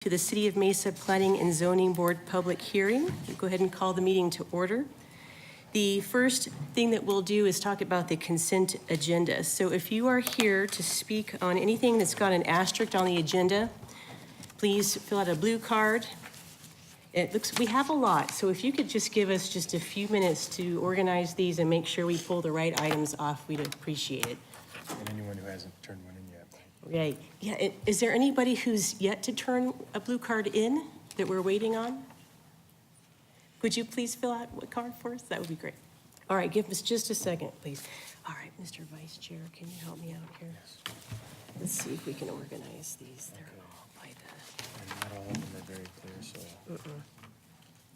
To the City of Mesa Planning and Zoning Board public hearing. We'll go ahead and call the meeting to order. The first thing that we'll do is talk about the consent agenda. So if you are here to speak on anything that's got an asterisk on the agenda, please fill out a blue card. It looks, we have a lot, so if you could just give us just a few minutes to organize these and make sure we pull the right items off, we'd appreciate it. And anyone who hasn't turned one in yet. Right. Yeah, is there anybody who's yet to turn a blue card in that we're waiting on? Would you please fill out what card for us? That would be great. All right, give us just a second, please. All right, Mr. Vice Chair, can you help me out here? Let's see if we can organize these. They're all by the... And not all of them are very clear, so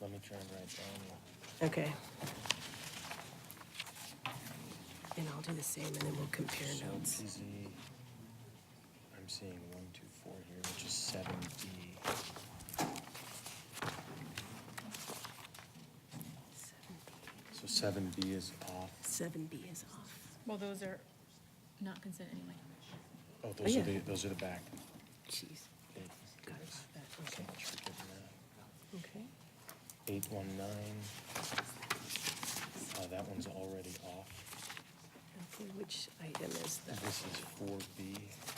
let me try and write down. Okay. And I'll do the same, and then we'll compare So notes. PZ, I'm seeing 1, 2, 4 here, which is 7D. 7B. So 7B is off. 7B is off. Well, those are not consent anyway. Oh, those yeah. those are the back. Jeez. Eight, Got goodness. that. So Okay. much for getting that. Okay. 819. That one's already off. Okay, which item is that? This is 4B. All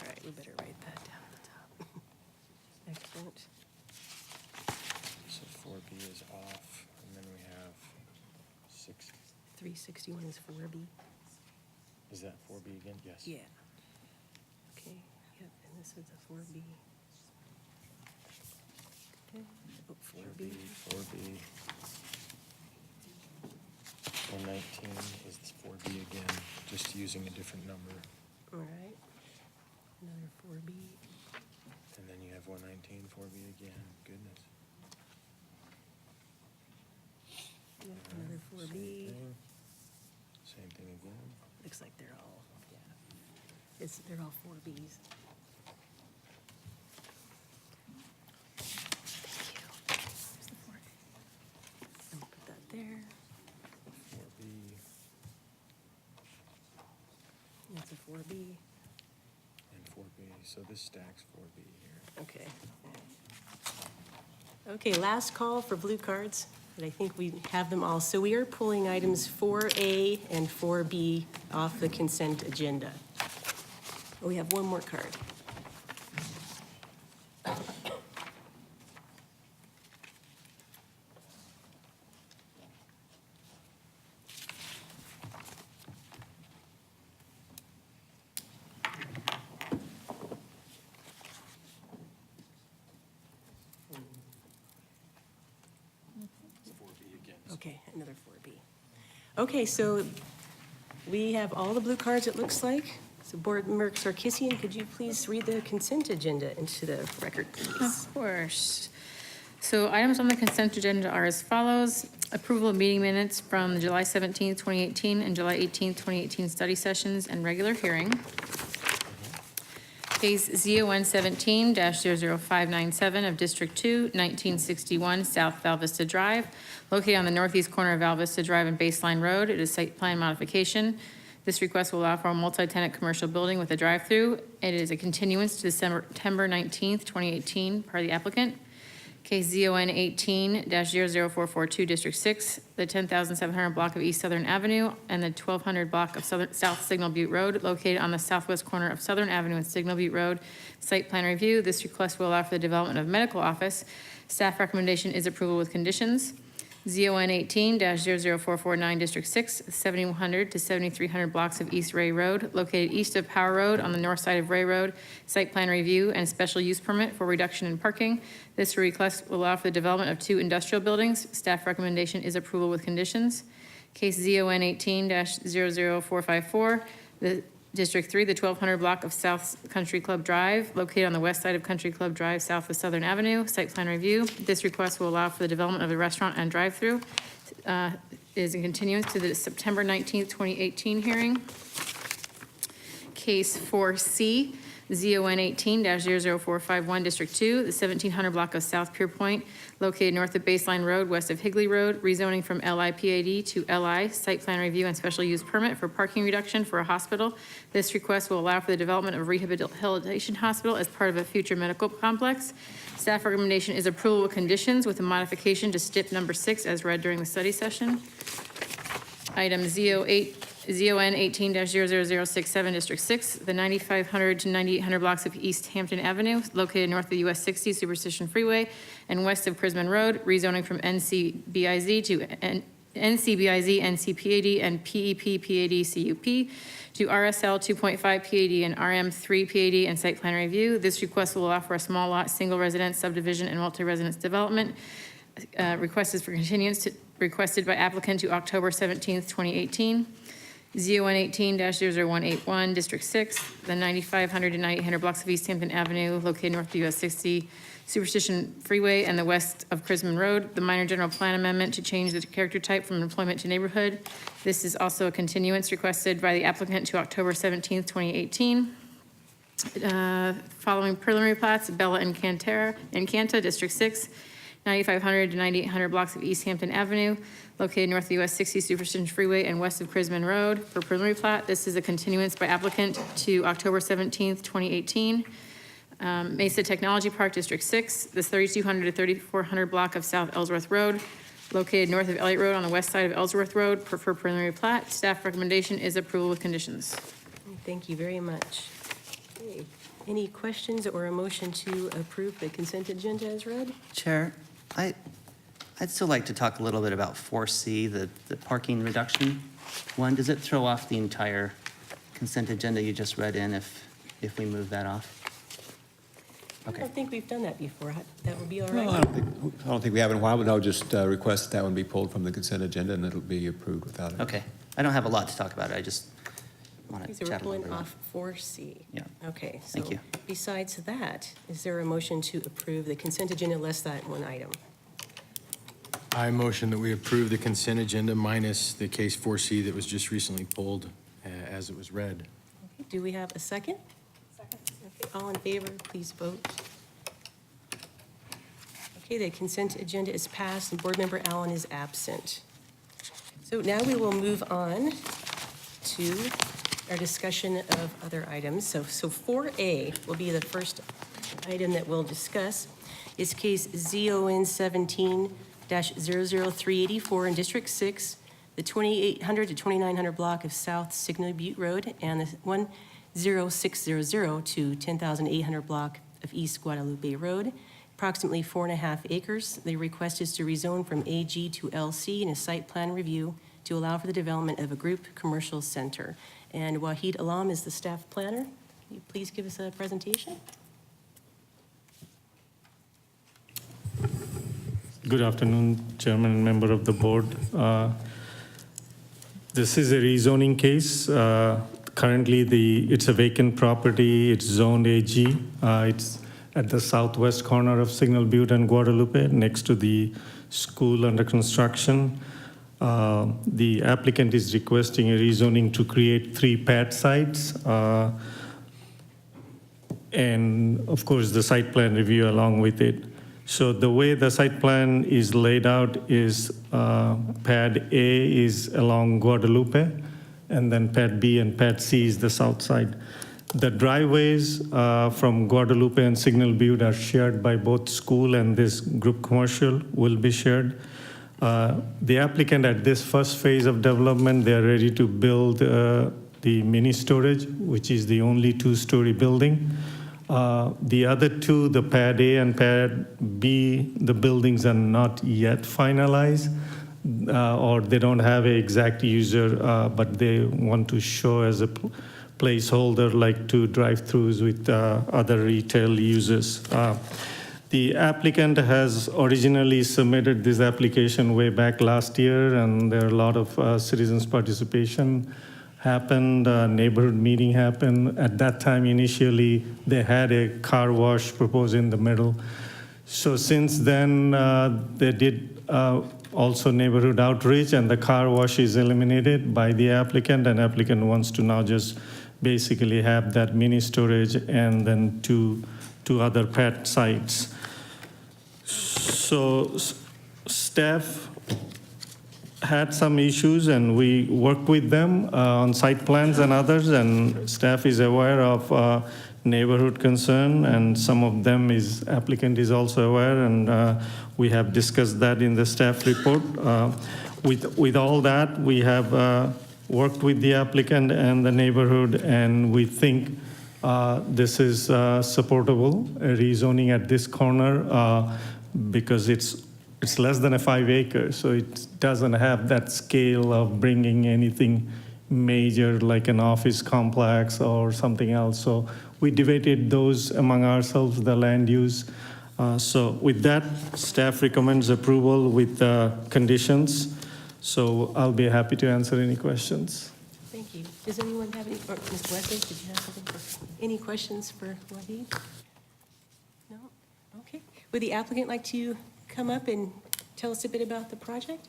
right, we better write that down at the top. Excellent. So 4B is off, and then we have 6. 361 is 4B. Is that 4B again? Yes. Yeah. Okay, yep, and this is a 4B. Okay, oh, 4B. 4B. 119 is 4B again, just using a different number. All right. Another 4B. And then you have 119, 4B again. Goodness. Yep, another 4B. Same thing again. Looks like they're all, yeah. They're all 4Bs. Thank you. Where's the 4A? And we'll put that there. 4B. That's a 4B. And 4B. So this stacks 4B here. Okay. Okay, last call for blue cards, but I think we have them all. So we are pulling items 4A and 4B off the consent agenda. Oh, we have one more card. It's 4B again. Okay, another 4B. Okay, so we have all the blue cards, it looks like. So Board Member Sarkisian, could you please read the consent agenda into the record, please? Of course. So items on the consent agenda are as follows. Approval of meeting minutes from the July 17th, 2018 and July 18th, 2018 study sessions and regular hearing. Case ZON 17-00597 of District 2, 1961 South Val Vista Drive, located on the northeast corner of Val Vista Drive and Baseline Road. It is site plan modification. This request will allow for a multi-tenant commercial building with a drive-through. It is a continuance to September 19th, 2018, per the applicant. Case ZON 18-00442, District 6, the 10,700 block of East Southern Avenue and the 1,200 block of South Signal Butte Road, located on the southwest corner of Southern Avenue and Signal Butte Road. Site plan review. This request will allow for the development of medical office. Staff recommendation is approval with conditions. ZON 18-00449, District 6, 7,100 to 7,300 blocks of East Ray Road, located east of Power Road on the north side of Ray Road. Site plan review and special use permit for reduction in parking. This request will allow for the development of 2 industrial buildings. Staff recommendation is approval with conditions. Case ZON 18-00454, the District 3, the 1,200 block of South Country Club Drive, located on the west side of Country Club Drive, south of Southern Avenue. Site plan review. This request will allow for the development of a restaurant and drive-through. Is in continuance to the September 19th, 2018 hearing. Case 4C, ZON 18-00451, District 2, the 1700 block of South Pier Point, located north of Baseline Road, west of Higley Road, rezoning from LIPAD to LI, site plan review and special use permit for parking reduction for a hospital. This request will allow for the development of rehabilitation hospital as part of a future medical complex. Staff recommendation is approval with conditions with a modification to STIP number 6 as read during the study session. Item ZON 18-00067, District 6, the 9500 to 9800 blocks of East Hampton Avenue, located north of US 60 Superstition Freeway and west of Crisman Road, rezoning from NCBIZ to NCBIZ, NCPAD, and PEP PAD CUP to RSL 2.5 PAD and RM 3 PAD and site plan review. This request will allow for a small lot, single residence subdivision and multi-residence development. Request is for continuance requested by applicant to October 17th, 2018. ZON 18-0181, District 6, the 9500 to 9800 blocks of East Hampton Avenue, located north of US 60 Superstition Freeway and the west of Crisman Road. The minor general plan amendment to change the character type from employment to neighborhood. This is also a continuance requested by the applicant to October 17th, 2018. Following preliminary plats, Bella Encanta, District 6, 9500 to 9800 blocks of East Hampton Avenue, located north of US 60 Superstition Freeway and west of Crisman Road. For preliminary plat, this is a continuance by applicant to October 17th, 2018. Mesa Technology Park, District 6, this 3200 to 3400 block of South Ellsworth Road, located north of Elliott Road on the west side of Ellsworth Road. For preliminary plat, staff recommendation is approval with conditions. Thank you very much. Okay. Any questions or a motion to approve the consent agenda as read? Chair, I'd still like to talk a little bit about 4C, the parking reduction one. Does it throw off the entire consent agenda you just read in if we move that off? I Okay. don't think we've done that before. That would be all No, I right? don't think we have in a while, but I'll just request that one be pulled from the consent agenda, and it'll be approved without it. Okay. I don't have a lot to talk about. I just want Okay, to so we're chat a little pulling bit. off 4C. Yeah. Okay, so Thank you. besides that, is there a motion to approve the consent agenda less that one item? I motion that we approve the consent agenda minus the case 4C that was just recently pulled as it was read. Okay, do we have a second? Second. Okay, all in favor, please vote. Okay, the consent agenda is passed, and Board Member Allen is absent. So now we will move on to our discussion of other items. So 4A will be the first item that we'll discuss. Is case ZON 17-00384 in District 6, the 2800 to 2900 block of South Signal Butte Road, and the 10600 to 10800 block of East Guadalupe Road, approximately 4.5 acres. The request is to rezone from AG to LC in a site plan review to allow for the development of a group commercial center. And Wahid Alam is the staff planner. Can you please give us a presentation? Good afternoon, Chairman and member of the board. This is a rezoning case. Currently, it's a vacant property. It's zoned AG. It's at the southwest corner of Signal Butte and Guadalupe, next to the school under construction. The applicant is requesting a rezoning to create 3 pad sites. And of course, the site plan review along with it. So the way the site plan is laid out is pad A is along Guadalupe, and then pad B and pad C is the south side. The driveways from Guadalupe and Signal Butte are shared by both school and this group commercial will be shared. The applicant at this first phase of development, they are ready to build the mini storage, which is the only 2-story building. The other 2, the pad A and pad B, the buildings are not yet finalized, or they don't have an exact user, but they want to show as a placeholder, like 2 drive-throughs with other retail users. The applicant has originally submitted this application way back last year, and there are a lot of citizens' participation happened, neighborhood meeting happened. At that time, initially, they had a car wash proposed in the middle. So since then, they did also neighborhood outreach, and the car wash is eliminated by the applicant, and applicant wants to now just basically have that mini storage and then two other pad sites. So staff had some issues, and we worked with them on site plans and others, and staff is aware of neighborhood concern, and some of them applicant is also aware, and we have discussed that in the staff report. With all that, we have worked with the applicant and the neighborhood, and we think this is supportable, rezoning at this corner, because it's less than a 5 acres, so it doesn't have that scale of bringing anything major like an office complex or something else. So we debated those among ourselves, the land use. So with that, staff recommends approval with conditions. So I'll be happy to answer any questions. Thank you. Does anyone have any, or Mr. Wesley, did you have something? Any questions for Wahid? No? Okay. Would the applicant like to come up and tell us a bit about the project?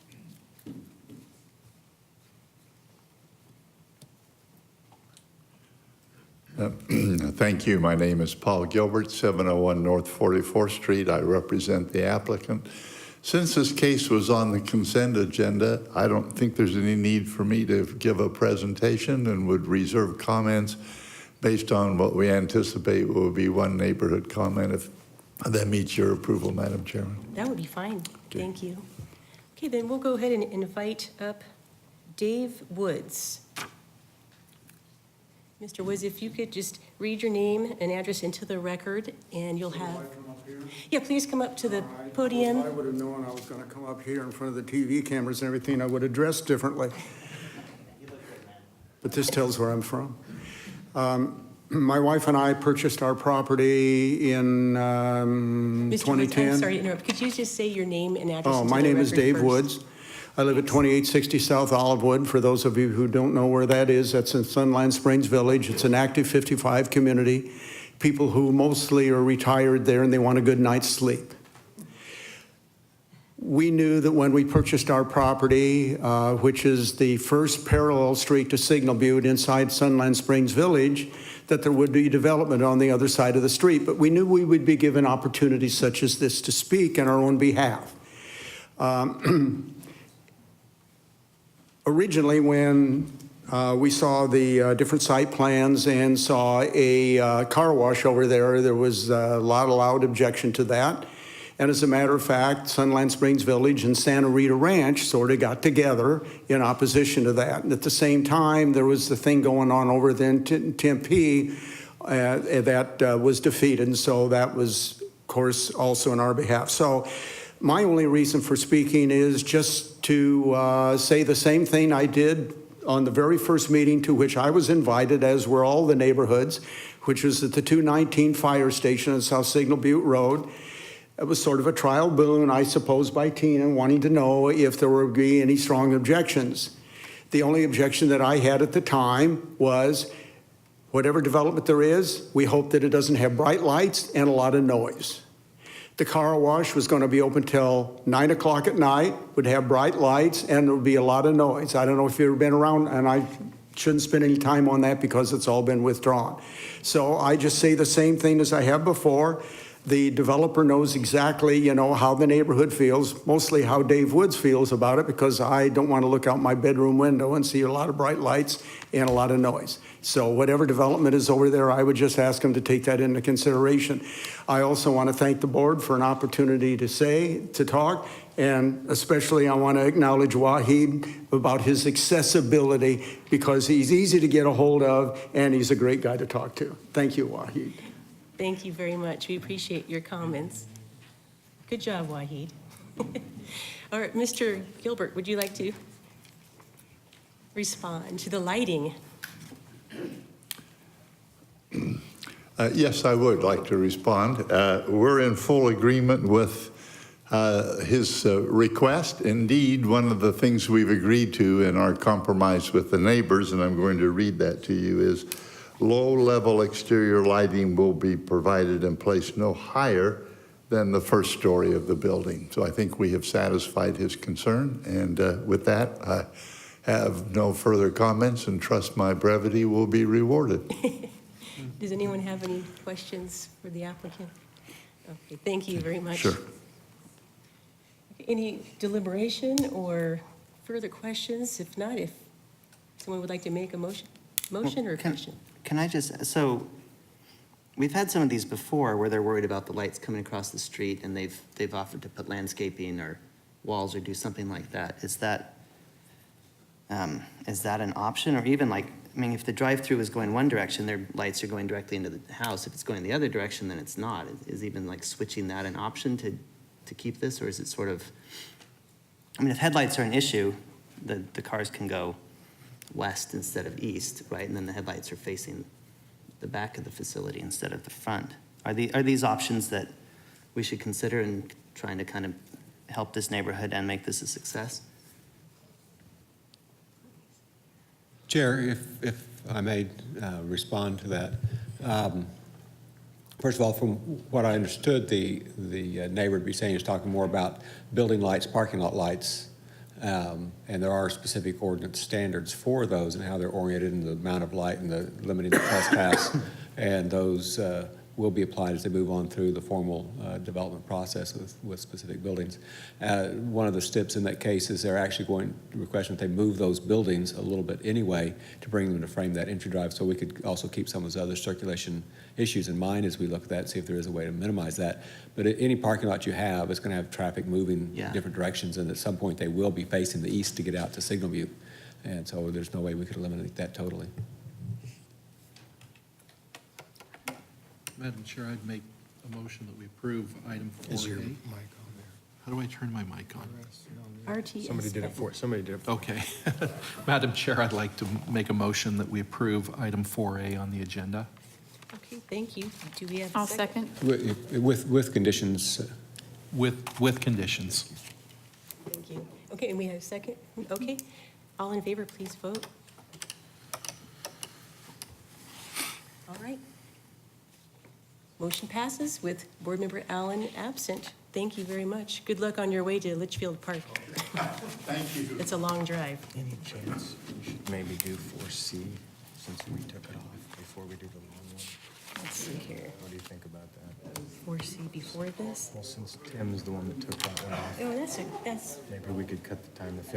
Thank you. My name is Paul Gilbert, 701 North 44th Street. I represent the applicant. Since this case was on the consent agenda, I don't think there's any need for me to give a presentation, and would reserve comments based on what we anticipate will be one neighborhood comment, if that meets your approval, Madam Chairman. That would be fine. Okay. Thank you. Okay, then we'll go ahead and invite up Dave Woods. Mr. Woods, if you could just read your name and address into the record, and you'll have... Yeah, please come up to the podium. If I would have known I was going to come up here in front of the TV cameras and everything, I would have dressed differently. But this tells where I'm from. My wife and I purchased our property in Mr. Woods, 2010. I'm sorry to interrupt. Could you just say your name and address Oh, into my the name is record Dave first? Woods. I live at 2860 South Olivewood. For those of you who don't know where that is, that's in Sunland Springs Village. It's an active 55 community. People who mostly are retired there, and they want a good night's sleep. We knew that when we purchased our property, which is the first parallel street to Signal Butte inside Sunland Springs Village, that there would be development on the other side of the street. But we knew we would be given opportunities such as this to speak on our own behalf. Originally, when we saw the different site plans and saw a car wash over there, there was a lot of loud objection to that. And as a matter of fact, Sunland Springs Village and Santa Rita Ranch sort of got together in opposition to that. And at the same time, there was the thing going on over there in Tempe that was defeated. And so that was, of course, also on our behalf. So my only reason for speaking is just to say the same thing I did on the very first meeting to which I was invited, as were all the neighborhoods, which was at the 219 fire station on South Signal Butte Road. It was sort of a trial balloon, I suppose, by Tina, wanting to know if there would be any strong objections. The only objection that I had at the time was, whatever development there is, we hope that it doesn't have bright lights and a lot of noise. The car wash was going to be open till 9 o'clock at night, would have bright lights, and there would be a lot of noise. I don't know if you've ever been around, and I shouldn't spend any time on that because it's all been withdrawn. So I just say the same thing as I have before. The developer knows exactly, how the neighborhood feels, mostly how Dave Woods feels about it, because I don't want to look out my bedroom window and see a lot of bright lights and a lot of noise. So whatever development is over there, I would just ask them to take that into consideration. I also want to thank the board for an opportunity to talk, and especially I want to acknowledge Wahid about his accessibility, because he's easy to get a hold of and he's a great guy to talk to. Thank you, Wahid. Thank you very much. We appreciate your comments. Good job, Wahid. All right, Mr. Gilbert, would you like to respond to the lighting? Yes, I would like to respond. We're in full agreement with his request. Indeed, one of the things we've agreed to in our compromise with the neighbors, and I'm going to read that to you, is low-level exterior lighting will be provided and placed no higher than the first story of the building. So I think we have satisfied his concern, and with that, I have no further comments and trust my brevity will be rewarded. Does anyone have any questions for the applicant? Okay, thank you very much. Sure. Any deliberation or further questions? If not, if someone would like to make a motion or a Can- question? Can I just, so, we've had some of these before where they're worried about the lights coming across the street and they've offered to put landscaping or walls or do something like that. Is that an option? Or even like, I mean, if the drive-through is going one direction, their lights are going directly into the house. If it's going the other direction, then it's not. Is even like switching that an option to keep this? Or is it sort of, I mean, if headlights are an issue, the cars can go west instead of east, right? And then the headlights are facing the back of the facility instead of the front. Are these options that we should consider in trying to kind of help this neighborhood and make this a success? Chair, if I may respond to that. First of all, from what I understood, the neighbor to be saying is talking more about building lights, parking lot lights, and there are specific ordinance standards for those and how they're oriented and the amount of light and the limiting the trespass, and those will be applied as they move on through the formal development process with specific buildings. One of the steps in that case is they're actually going to request that they move those buildings a little bit anyway to bring them to frame that entry drive, so we could also keep some of those other circulation issues in mind as we look at that, see if there is a way to minimize that. But any parking lot you have is going to have traffic moving Yeah. different directions, and at some point they will be facing the east to get out to Signal View. And so there's no way we could eliminate that totally. Madam Chair, I'd make a motion that we approve item 4A. Is your mic on How do I turn my mic on? there? RTS. Somebody did it for, somebody did it for. Okay. Madam Chair, I'd like to make a motion that we approve item 4A on the agenda. Okay, thank you. Do we have a I'll second? second. With conditions, With conditions. Thank you. Okay, and we have a second? Okay. All in favor, please vote. All right. Motion passes with Board Member Allen absent. Thank you very much. Good luck on your way to Litchfield Park. Thank you. It's a long drive. Any chance we should maybe do 4C since we took it off before we do the long one? Let's see here. What do you think about that? 4C before this? Well, since Tim's the one that took that one off, Oh, that's, maybe we could cut the time. If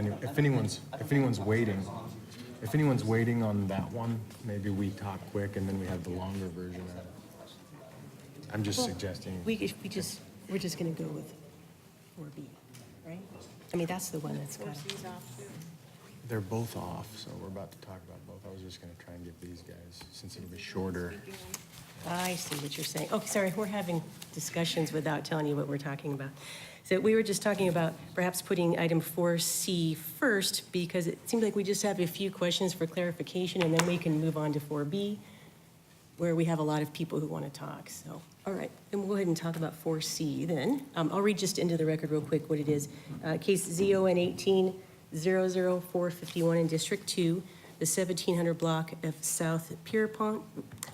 anyone's waiting on that one, maybe we talk quick and then we have the longer version of it. I'm just well, suggesting. we're just going to go with 4B, right? I mean, that's the one that's got. They're both off, so we're about to talk about both. I was just gonna try and give these guys, since it'll be shorter. I see what you're saying. Oh, sorry, we're having discussions without telling you what we're talking about. So we were just talking about perhaps putting item 4C first, because it seems like we just have a few questions for clarification, and then we can move on to 4B, where we have a lot of people who want to talk. So, all right, then we'll go ahead and talk about 4C then. I'll read just into the record real quick what it is. Case ZON 18-00451 in District 2, the 1700 block of South Pierpont,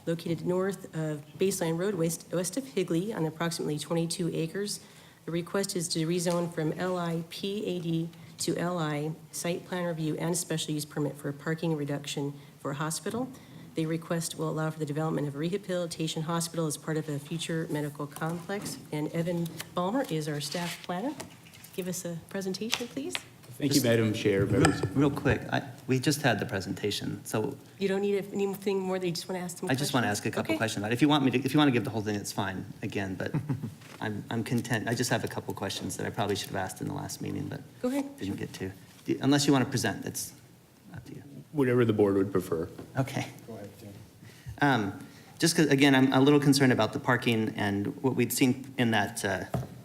located north of Baseline Road, west of Higley, on approximately 22 acres. The request is to rezone from LI PAD to LI, site plan review and special use permit for a parking reduction for a hospital. The request will allow for the development of a rehabilitation hospital as part of a future medical complex. And Evan Balmer is our staff planner. Give us a presentation, please. Thank you, Madam Chair. Members. Real quick, we just had the presentation, so You don't need anything more, you just want to ask some I questions? just want to ask a couple Okay. questions. If you want to give the whole thing, it's fine, again, but I'm content. I just have a couple questions that I probably should have asked in the last meeting, but Go ahead. didn't get to. Unless you want to present, it's up to you. Whatever the board would prefer. Okay. Just because, again, I'm a little concerned about the parking and what we'd seen in that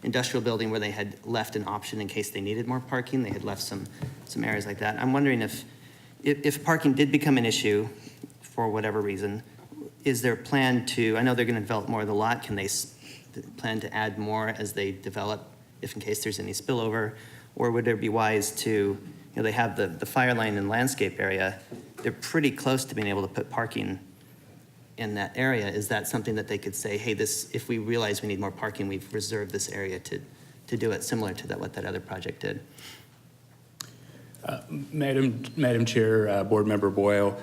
industrial building where they had left an option in case they needed more parking. They had left some areas like that. I'm wondering if parking did become an issue for whatever reason, is there a plan to, I know they're going to develop more of the lot, can they plan to add more as they develop, if in case there's any spillover? Or would it be wise to, they have the fire lane and landscape area, they're pretty close to being able to put parking in that area. Is that something that they could say, hey, if we realize we need more parking, we've reserved this area to do it, similar to what that other project did? Madam Chair, Board Member Boyle,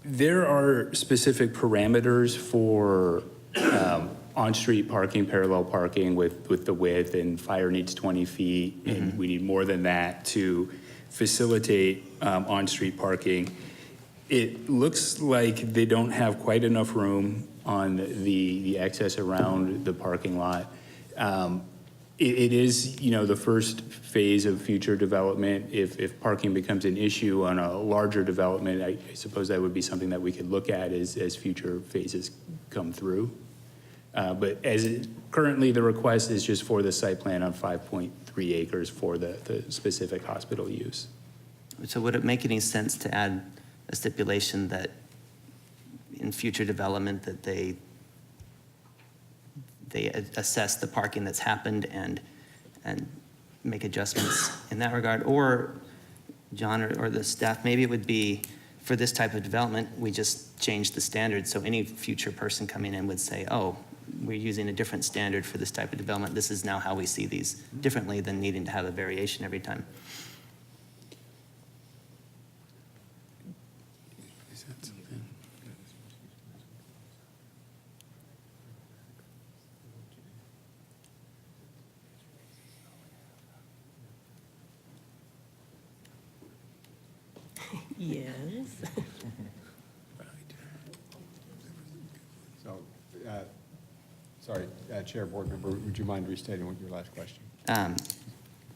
there are specific parameters for on-street parking, parallel parking with the width, and fire needs 20 feet, and we need more than that to facilitate on-street parking. It looks like they don't have quite enough room on the access around the parking lot. It is, you know, the first phase of future development. If parking becomes an issue on a larger development, I suppose that would be something that we could look at as future phases come through. But currently, the request is just for the site plan on 5.3 acres for the specific hospital use. So would it make any sense to add a stipulation that in future development that they assess the parking that's happened and make adjustments in that regard? Or, John, or the staff, maybe it would be, for this type of development, we just change the standard, so any future person coming in would say, oh, we're using a different standard for this type of development. This is now how we see these differently than needing to have a variation every time. Is that something? Yes. So, sorry, Chair, Board Member, would you mind restating what your last question?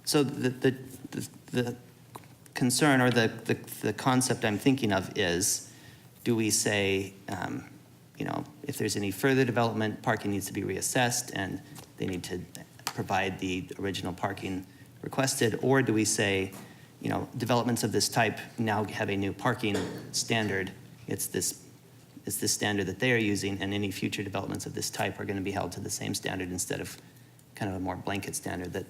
So the concern or the concept I'm thinking of is, do we say, you know, if there's any further development, parking needs to be reassessed and they need to provide the original parking requested? Or do we say, you know, developments of this type now have a new parking standard? It's this standard that they are using, and any future developments of this type are going to be held to the same standard instead of kind of a more blanket standard that,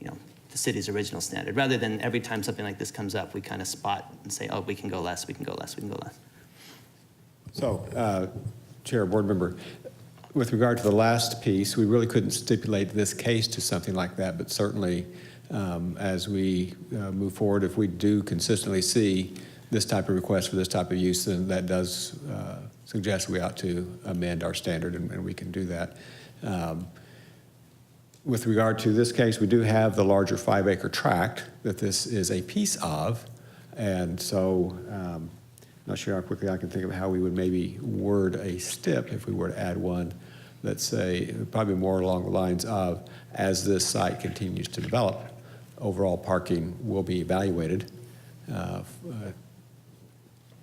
you know, the city's original standard, rather than every time something like this comes up, we kind of spot and say, oh, we can go less, we can go less, we can go less. So, Chair, Board Member, with regard to the last piece, we really couldn't stipulate this case to something like that, but certainly as we move forward, if we do consistently see this type of request for this type of use, then that does suggest we ought to amend our standard, and we can do that. With regard to this case, we do have the larger 5-acre tract that this is a piece of, and so not sure how quickly I can think of how we would maybe word a stip if we were to add one, let's say, probably more along the lines of, as this site continues to develop, overall parking will be evaluated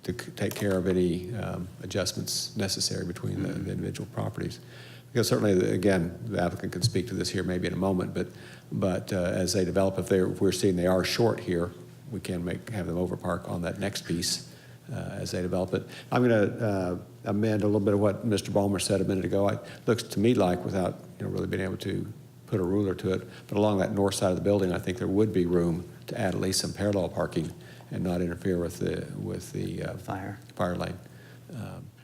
to take care of any adjustments necessary between the individual properties. Because certainly, again, the applicant can speak to this here maybe in a moment, but as they develop, if we're seeing they are short here, we can have them overpark on that next piece as they develop it. I'm going to amend a little bit of what Mr. Ballmer said a minute ago. It looks to me like, without really being able to put a ruler to it, but along that north side of the building, I think there would be room to add at least some parallel parking and not interfere with the fire lane.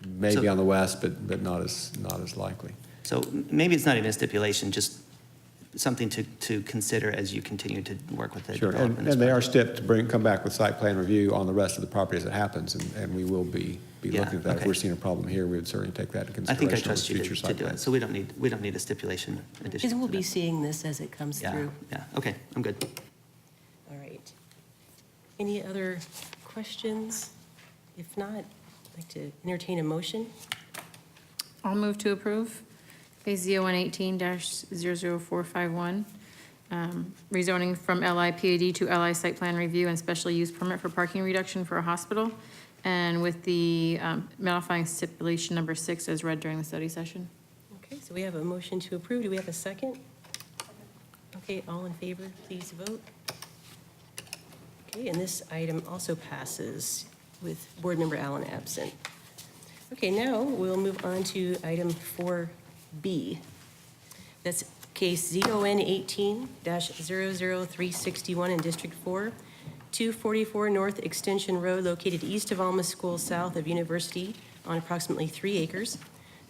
Maybe So- on the west, but not as likely. So maybe it's not even a stipulation, just something to consider as you continue to work with the Sure, development. and they are stepped to come back with site plan review on the rest of the property as it happens, and we will be Yeah, looking at that. If okay. we're seeing a problem here, we would certainly take that into I think I consideration on trust you future to site do it, plans. so we don't need a stipulation addition. Because we'll to be that. seeing this as it comes through. Yeah, okay, I'm good. All right. Any other questions? If not, I'd like to entertain a motion. I'll move to approve. Case ZO 118-00451, rezoning from LI PAD to LI site plan review and special use permit for parking reduction for a hospital, and with the modifying stipulation number 6 as read during the study session. Okay, so we have a motion to approve. Do we have a second? Okay, all in favor, please vote. Okay, and this item also passes with Board Member Allen absent. Okay, now we'll move on to item 4B. That's case ZON 18-00361 in District 4, 244 North Extension Road, located east of Alma School, south of University, on approximately 3 acres.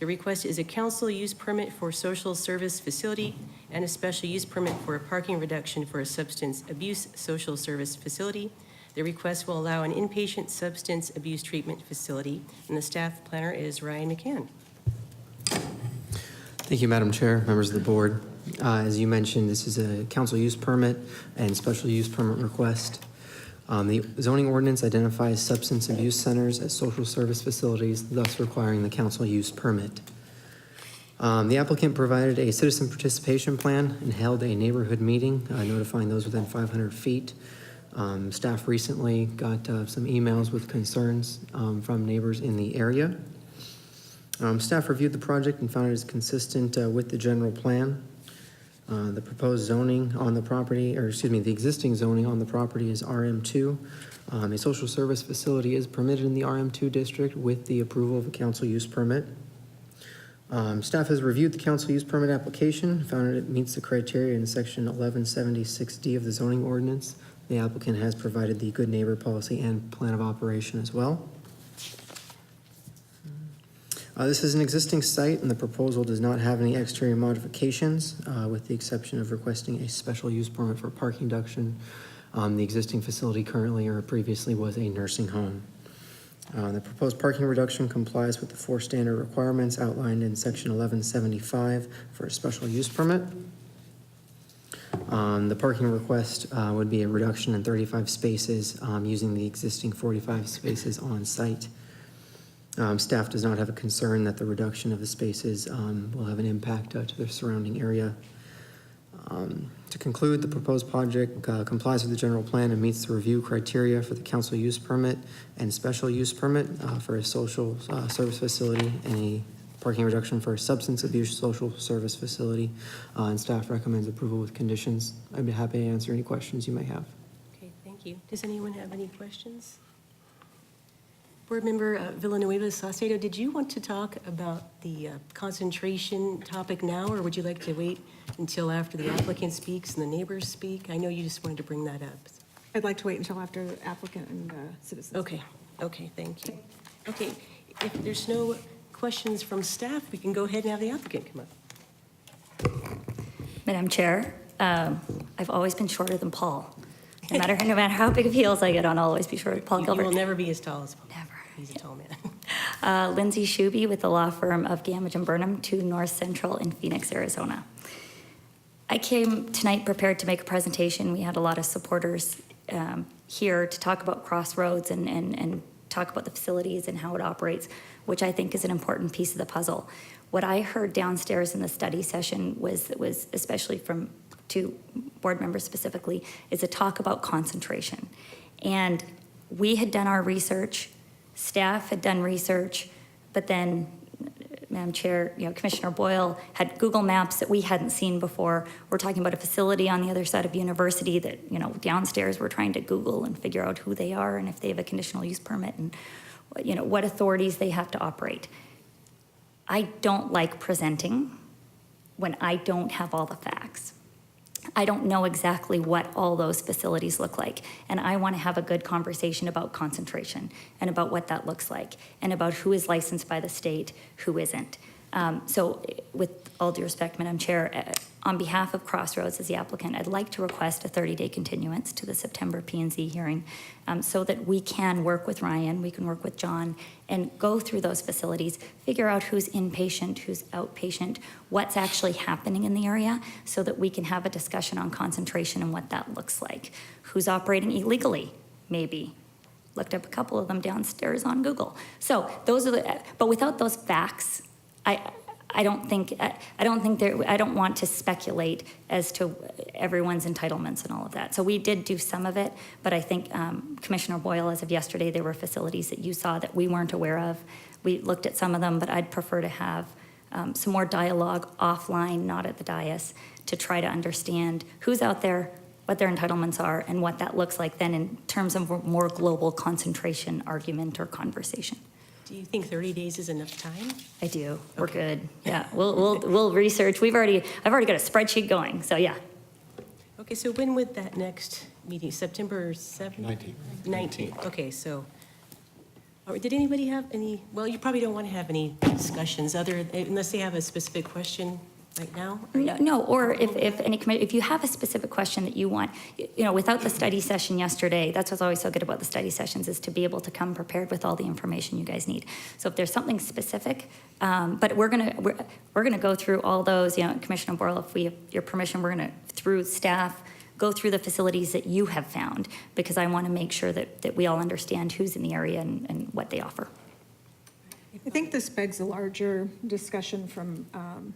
The request is a council use permit for social service facility and a special use permit for a parking reduction for a substance abuse social service facility. The request will allow an inpatient substance abuse treatment facility, and the staff planner is Ryan McCann. Thank you, Madam Chair, members of the board. As you mentioned, this is a council use permit and special use permit request. The zoning ordinance identifies substance abuse centers as social service facilities, thus requiring the council use permit. The applicant provided a citizen participation plan and held a neighborhood meeting notifying those within 500 feet. Staff recently got some emails with concerns from neighbors in the area. Staff reviewed the project and found it is consistent with the general plan. The proposed zoning on the property, or excuse me, the existing zoning on the property is RM2. A social service facility is permitted in the RM2 district with the approval of a council use permit. Staff has reviewed the council use permit application, found that it meets the criteria in section 1176D of the zoning ordinance. The applicant has provided the good neighbor policy and plan of operation as well. This is an existing site, and the proposal does not have any exterior modifications, with the exception of requesting a special use permit for parking reduction. The existing facility currently or previously was a nursing home. The proposed parking reduction complies with the 4 standard requirements outlined in section 1175 for a special use permit. The parking request would be a reduction in 35 spaces using the existing 45 spaces on site. Staff does not have a concern that the reduction of the spaces will have an impact to the surrounding area. To conclude, the proposed project complies with the general plan and meets the review criteria for the council use permit and special use permit for a social service facility and a parking reduction for a substance abuse social service facility. And staff recommends approval with conditions. I'd be happy to answer any questions you may have. Okay, thank you. Does anyone have any questions? Board Member Villanueva Saucedo, did you want to talk about the concentration topic now, or would you like to wait until after the applicant speaks and the neighbors speak? I know you just wanted to bring that up. I'd like to wait until after the applicant and citizens. Okay, thank you. Okay, if there's no questions from staff, we can go ahead and have the applicant come up. Madam Chair, I've always been shorter than Paul. No matter how big of heels I get on, I'll always be shorter than Paul You Gilbert. will never be as tall as Paul. Never. He's a tall man. Lindsay Shuby with the law firm of Gamage and Burnham to North Central in Phoenix, Arizona. I came tonight prepared to make a presentation. We had a lot of supporters here to talk about Crossroads and talk about the facilities and how it operates, which I think is an important piece of the puzzle. What I heard downstairs in the study session was especially from 2 board members specifically, is a talk about concentration. And we had done our research, staff had done research, but then, Madam Chair, Commissioner Boyle had Google Maps that we hadn't seen before. We're talking about a facility on the other side of University that, downstairs we're trying to Google and figure out who they are and if they have a conditional use permit and, what authorities they have to operate. I don't like presenting when I don't have all the facts. I don't know exactly what all those facilities look like, and I want to have a good conversation about concentration and about what that looks like and about who is licensed by the state, who isn't. So with all due respect, Madam Chair, on behalf of Crossroads as the applicant, I'd like to request a 30-day continuance to the September P&Z hearing so that we can work with Ryan, we can work with John, and go through those facilities, figure out who's inpatient, who's outpatient, what's actually happening in the area, so that we can have a discussion on concentration and what that looks like. Who's operating illegally, maybe. Looked up a couple of them downstairs on Google. So those are but without those facts, I don't want to speculate as to everyone's entitlements and all of that. So we did do some of it, but I think Commissioner Boyle, as of yesterday, there were facilities that you saw that we weren't aware of. We looked at some of them, but I'd prefer to have some more dialogue offline, not at the dais, to try to understand who's out there, what their entitlements are, and what that looks like then in terms of a more global concentration argument or conversation. Do you think 30 days is enough time? I do. We're good. Yeah, we'll research. I've already got a spreadsheet going. So yeah. Okay, so when would that next meeting? September 7th? 19th. 19th. Okay, so did anybody have any? Well, you probably don't want to have any discussions unless they have a specific question. right now? No, or if you have a specific question that you want, without the study session yesterday, that's what's always so good about the study sessions, is to be able to come prepared with all the information you guys need. So if there's something specific, but we're gonna go through all those, Commissioner Boyle, if we have your permission, we're gonna, through staff, go through the facilities that you have found, because I wanna make sure that we all understand who's in the area and what they offer. I think this begs a larger discussion from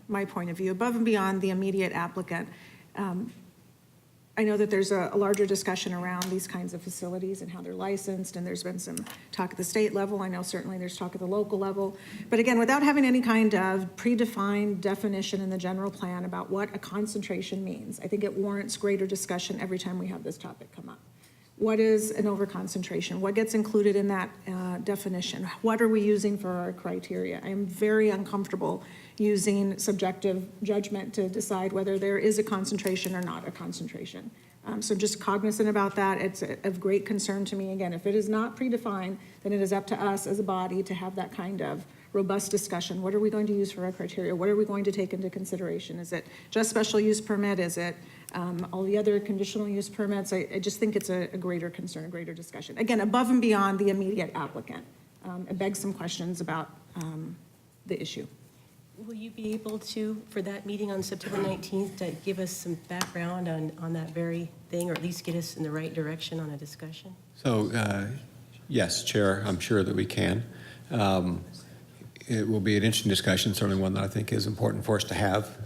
my point of view, above and beyond the immediate applicant. I know that there's a larger discussion around these kinds of facilities and how they're licensed, and there's been some talk at the state level. I know certainly there's talk at the local level. But again, without having any kind of predefined definition in the general plan about what a concentration means, I think it warrants greater discussion every time we have this topic come up. What is an overconcentration? What gets included in that definition? What are we using for our criteria? I am very uncomfortable using subjective judgment to decide whether there is a concentration or not a concentration. So just cognizant about that. It's of great concern to me. Again, if it is not predefined, then it is up to us as a body to have that kind of robust discussion. What are we going to use for our criteria? What are we going to take into consideration? Is it just special use permit? Is it all the other conditional use permits? I just think it's a greater concern, a greater discussion. Again, above and beyond the immediate applicant. It begs some questions about the issue. Will you be able to, for that meeting on September 19th, to give us some background on that very thing, or at least get us in the right direction on a discussion? So, yes, Chair, I'm sure that we can. It will be an interesting discussion, certainly one that I think is important for us to have,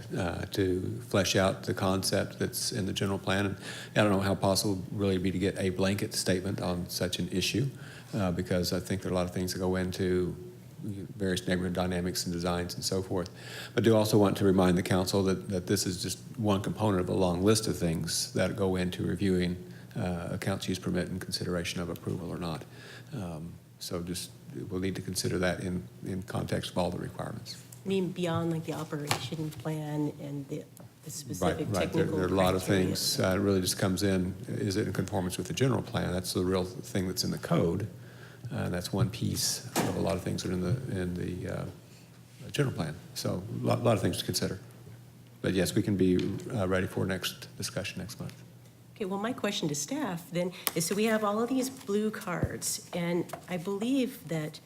to flesh out the concept that's in the general plan. And I don't know how possible it really be to get a blanket statement on such an issue, because I think there are a lot of things that go into various neighborhood dynamics and designs and so forth. But do also want to remind the council that this is just one component of a long list of things that go into reviewing a council use permit and consideration of approval or not. So just, we'll need to consider that in context of all the requirements. I mean, beyond like the operation plan and the specific Right. technical There are a lot of criteria. things. It really just comes in, is it in conformance with the general plan? That's the real thing that's in the code. That's one piece of a lot of things that are in the general plan. So a lot of things to consider. But yes, we can be ready for next discussion next month. Okay, well, my question to staff then is, so we have all of these blue cards, and I believe that,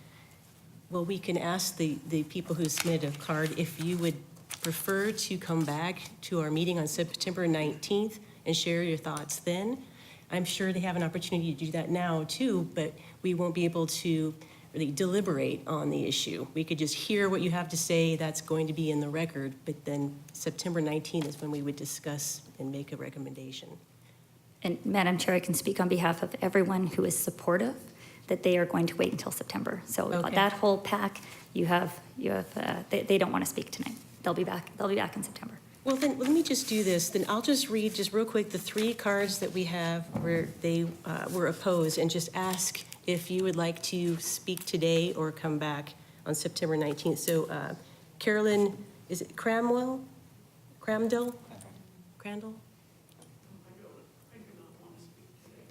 well, we can ask the people who submitted a card if you would prefer to come back to our meeting on September 19th and share your thoughts then. I'm sure they have an opportunity to do that now too, but we won't be able to really deliberate on the issue. We could just hear what you have to say, that's going to be in the record, but then September 19th is when we would discuss and make a recommendation. And Madam Chair, I can speak on behalf of everyone who is supportive that they are going to wait until September. So Okay. that whole pack, they don't want to speak tonight. They'll be back in September. Well, then, let me just do this. Then I'll just read, just real quick, the three cards that we have where they were opposed, and just ask if you would like to speak today or come back on September 19th. So Carolyn, is it Cramwell? Crandall?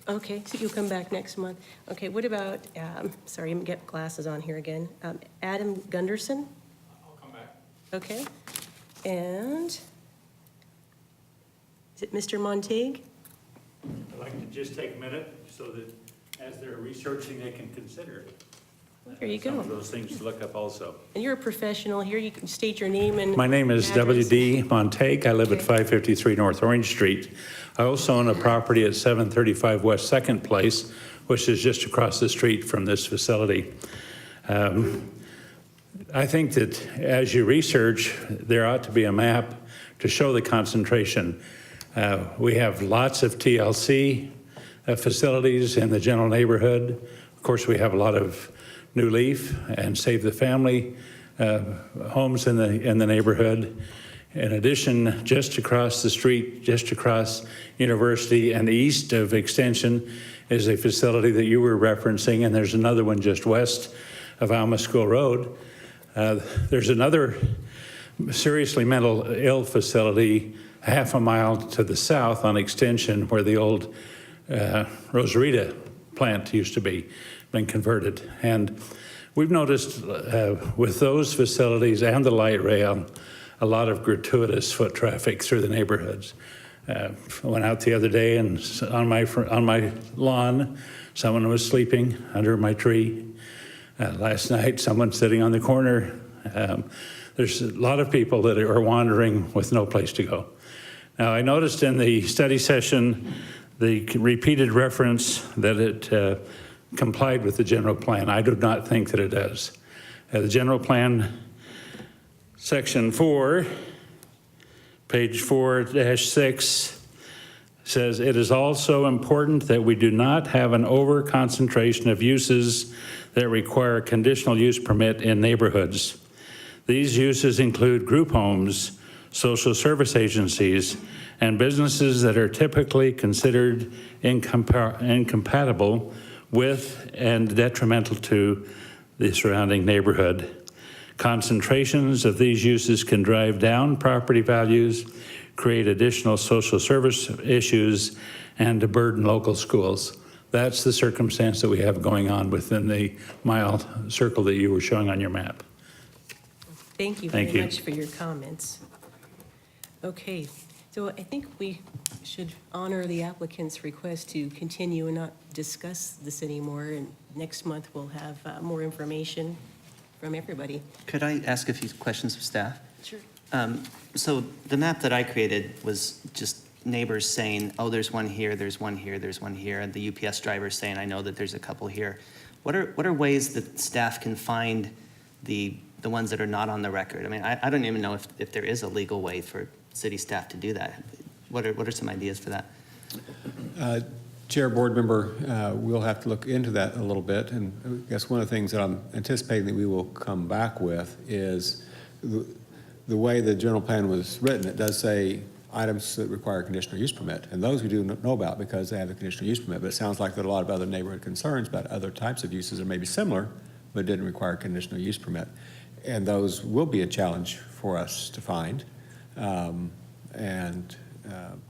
Okay, so you'll come back next month. Okay, what about, sorry, I'm gonna get glasses on here again. Adam Gunderson? I'll come back. Okay. And is it Mr. Montague? I'd like to just take a minute so that as they're researching, they can consider There you some of go. those things to look up also. And you're a professional here. You can state your name and My name is address. W.D. Montague. I live at Okay. 553 North Orange Street. I also own a property at 735 West Second Place, which is just across the street from this facility. I think that as you research, there ought to be a map to show the concentration. We have lots of TLC facilities in the general neighborhood. Of course, we have a lot of New Leaf and Save the Family homes in the neighborhood. In addition, just across the street, just across University and east of Extension is a facility that you were referencing, and there's another one just west of Alma School Road. There's another seriously mental ill facility half a mile to the south on Extension where the old Rosarita plant used to be, been converted. And we've noticed with those facilities and the light rail, a lot of gratuitous foot traffic through the neighborhoods. I went out the other day and on my lawn, someone was sleeping under my tree. Last night, someone sitting on the corner. There's a lot of people that are wandering with no place to go. Now, I noticed in the study session the repeated reference that it complied with the general plan. I do not think that it does. The general plan, section 4, page 4-6, says, it is also important that we do not have an over-concentration of uses that require a conditional use permit in neighborhoods. These uses include group homes, social service agencies, and businesses that are typically considered incompatible with and detrimental to the surrounding neighborhood. Concentrations of these uses can drive down property values, create additional social service issues, and to burden local schools. That's the circumstance that we have going on within the mile circle that you were showing on your map. Thank you very much for your comments. Okay, so I think we should honor the applicant's request to continue and not discuss this anymore. And next month, we'll have more information from everybody. Could I ask a few questions of staff? Sure. So the map that I created was just neighbors saying, oh, there's one here, there's one here, there's one here, and the UPS driver saying, I know that there's a couple here. What are ways that staff can find the ones that are not on the record? I mean, I don't even know if there is a legal way for city staff to do that. What are some ideas for that? Chair, board member, we'll have to look into that a little bit. And I guess one of the things that I'm anticipating that we will come back with is the way the general plan was written. It does say items that require a conditional use permit. And those we do know about because they have a conditional use permit. But it sounds like there are a lot of other neighborhood concerns about other types of uses that may be similar, but didn't require a conditional use permit. And those will be a challenge for us to find.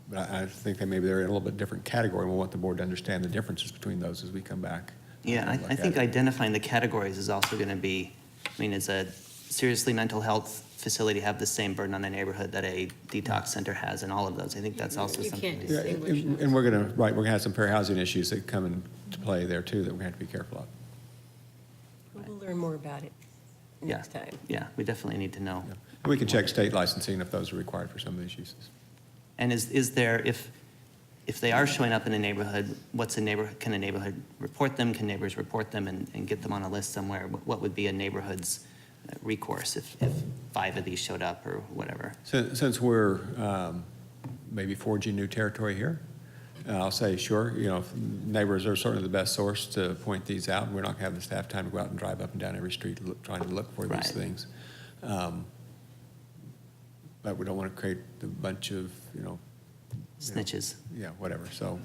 But I think that maybe they're in a little bit different category. We'll want the board to understand the differences between those as we come back. Yeah, I think identifying the categories is also going to be, I mean, is a seriously mental health facility have the same burden on the neighborhood that a detox center has, and all of those? I think that's also something. Yeah, and we're going to have some fair housing issues that come into play there too that we're going to have to be careful of. We'll learn more about it next time. Yeah, we definitely need to know. Yeah. And we can check state licensing if those are required for some of these uses. And is there, if they are showing up in a neighborhood, can a neighborhood report them? Can neighbors report them and get them on a list somewhere? What would be a neighborhood's recourse if 5 of these showed up or whatever? Since we're maybe forging new territory here, I'll say, sure, neighbors are certainly the best source to point these out. We're not going to have the staff time to go out and drive up and down every street trying to look for these things. But we don't want to create a bunch of, snitches. Yeah, whatever. So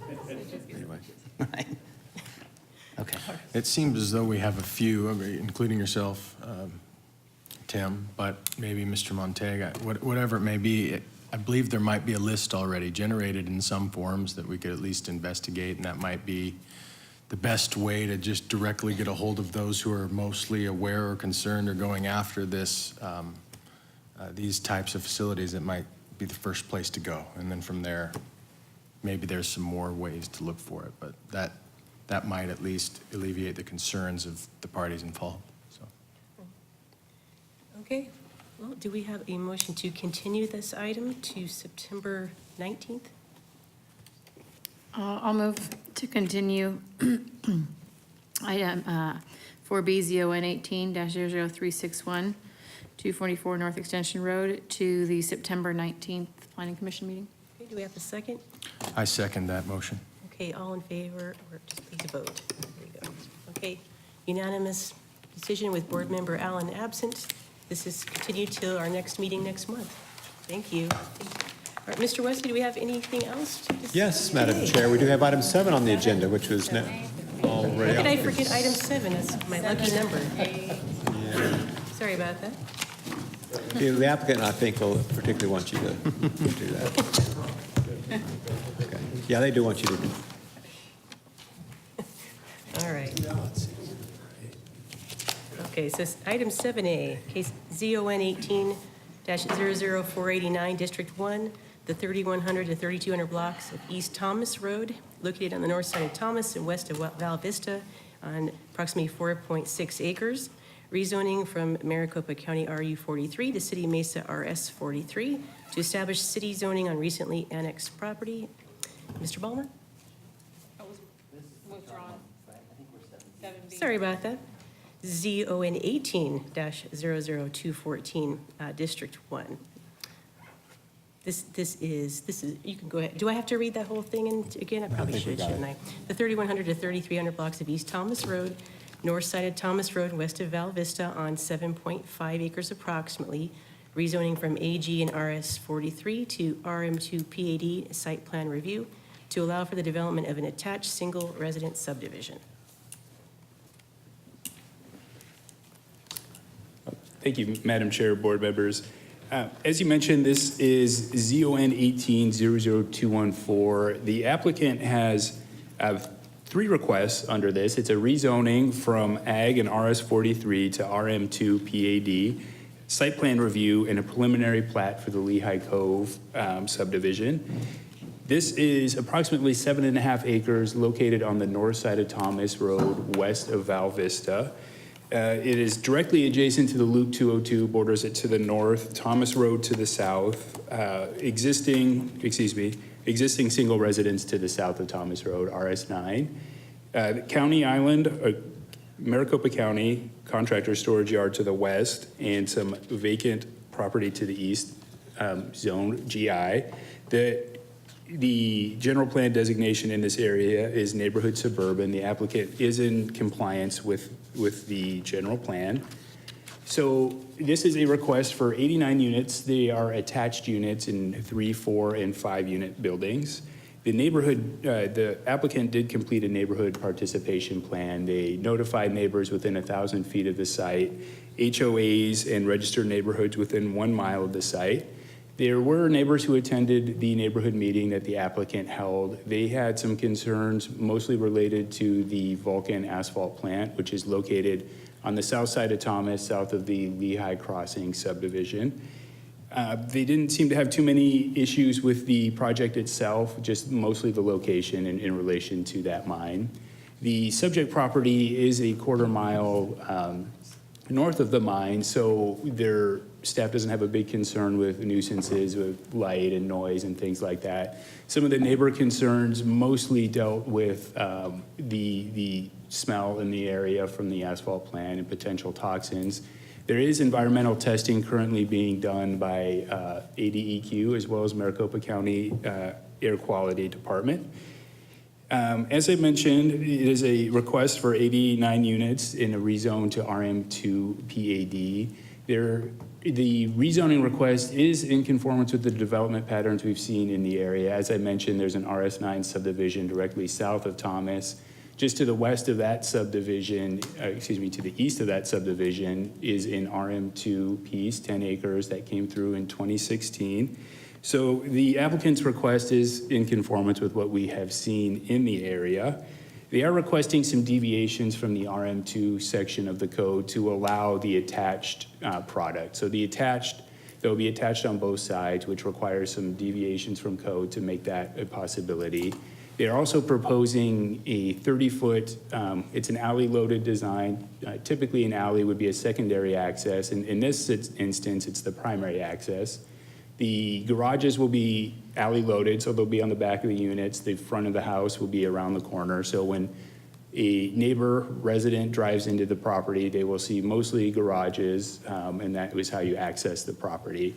anyway. Right. Okay. It seems as though we have a few, including yourself, Tim, but maybe Mr. Montag, whatever it may be. I believe there might be a list already generated in some forms that we could at least investigate, and that might be the best way to just directly get a hold of those who are mostly aware or concerned or going after this, these types of facilities. It might be the first place to go, and then from there, maybe there's some more ways to look for it, but that might at least alleviate the concerns of the parties involved. So. Okay, well, do we have a motion to continue this item to September 19th? I'll move to continue item 4B ZON 18-00361, 244 North Extension Road to the September 19th Planning Commission meeting. Okay, do we have a second? I second that motion. Okay, all in favor, or just please vote. There you go. Okay, unanimous decision with Board Member Allen absent. This is continued till our next meeting next month. Thank you. All right, Mr. Wesley, do we have anything else to discuss? Yes, Madam Chair, we do have item 7 on the agenda, which was already. How did I forget item 7? That's my lucky number. Sorry about that. The applicant, I think, will particularly want you to do that. Okay. Yeah, they do want you to do that. All right. Okay, so item 7A, case ZON 00489, District 1, the 3100 to 3200 blocks of East Thomas Road, located on the north side of Thomas and west of Val Vista on approximately 4.6 acres, rezoning from Maricopa County RU 43 to City Mesa RS 43 to establish city zoning on recently annexed property. Mr. Ballmer? Sorry about that. ZON 18-00214, District 1. This is, you can go ahead. Do I have to read that whole thing again? I probably think we should, got shouldn't I? The 3100 to 3300 blocks of East Thomas Road, north side of Thomas Road, west of Val Vista on 7.5 acres approximately, rezoning from AG and RS 43 to RM2 PAD site plan review to allow for the development of an attached single residence subdivision. Thank you, Madam Chair, board members. As you mentioned, this is ZON 18-00214. The applicant has 3 requests under this. It's a rezoning from Ag and RS 43 to RM2 PAD, site plan review, and a preliminary plat for the Lehigh Cove subdivision. This is approximately 7.5 acres located on the north side of Thomas Road, west of Val Vista. It is directly adjacent to the Loop 202, borders it to the north, Thomas Road to the south, existing single residence to the south of Thomas Road, RS9. County Island, Maricopa County contractor storage yard to the west, and some vacant property to the east, zone GI. The general plan designation in this area is neighborhood suburban. The applicant is in compliance with the general plan. So this is a request for 89 units. They are attached units in 3, 4, and 5 unit buildings. The neighborhood, the applicant did complete a neighborhood participation plan. They notified neighbors within 1,000 feet of the site, HOAs and registered neighborhoods within 1 mile of the site. There were neighbors who attended the neighborhood meeting that the applicant held. They had some concerns mostly related to the Vulcan asphalt plant, which is located on the south side of Thomas, south of the Lehigh Crossing subdivision. They didn't seem to have too many issues with the project itself, just mostly the location in relation to that mine. The subject property is a 1/4 mile north of the mine, so their staff doesn't have a big concern with nuisances, with light and noise and things like that. Some of the neighbor concerns mostly dealt with the smell in the area from the asphalt plant and potential toxins. There is environmental testing currently being done by ADEQ as well as Maricopa County Air Quality Department. As I mentioned, it is a request for 89 units in a rezone to RM2 PAD. The rezoning request is in conformance with the development patterns we've seen in the area. As I mentioned, there's an RS9 subdivision directly south of Thomas. Just to the west of that subdivision, to the east of that subdivision is an RM2 piece, 10 acres that came through in 2016. So the applicant's request is in conformance with what we have seen in the area. They are requesting some deviations from the RM2 section of the code to allow the attached product. So they'll be attached on both sides, which requires some deviations from code to make that a possibility. They're also proposing a 30-foot, it's an alley-loaded design. Typically an alley would be a secondary access. In this instance, it's the primary access. The garages will be alley-loaded, so they'll be on the back of the units. The front of the house will be around the corner. So when a neighbor resident drives into the property, they will see mostly garages, and that is how you access the property.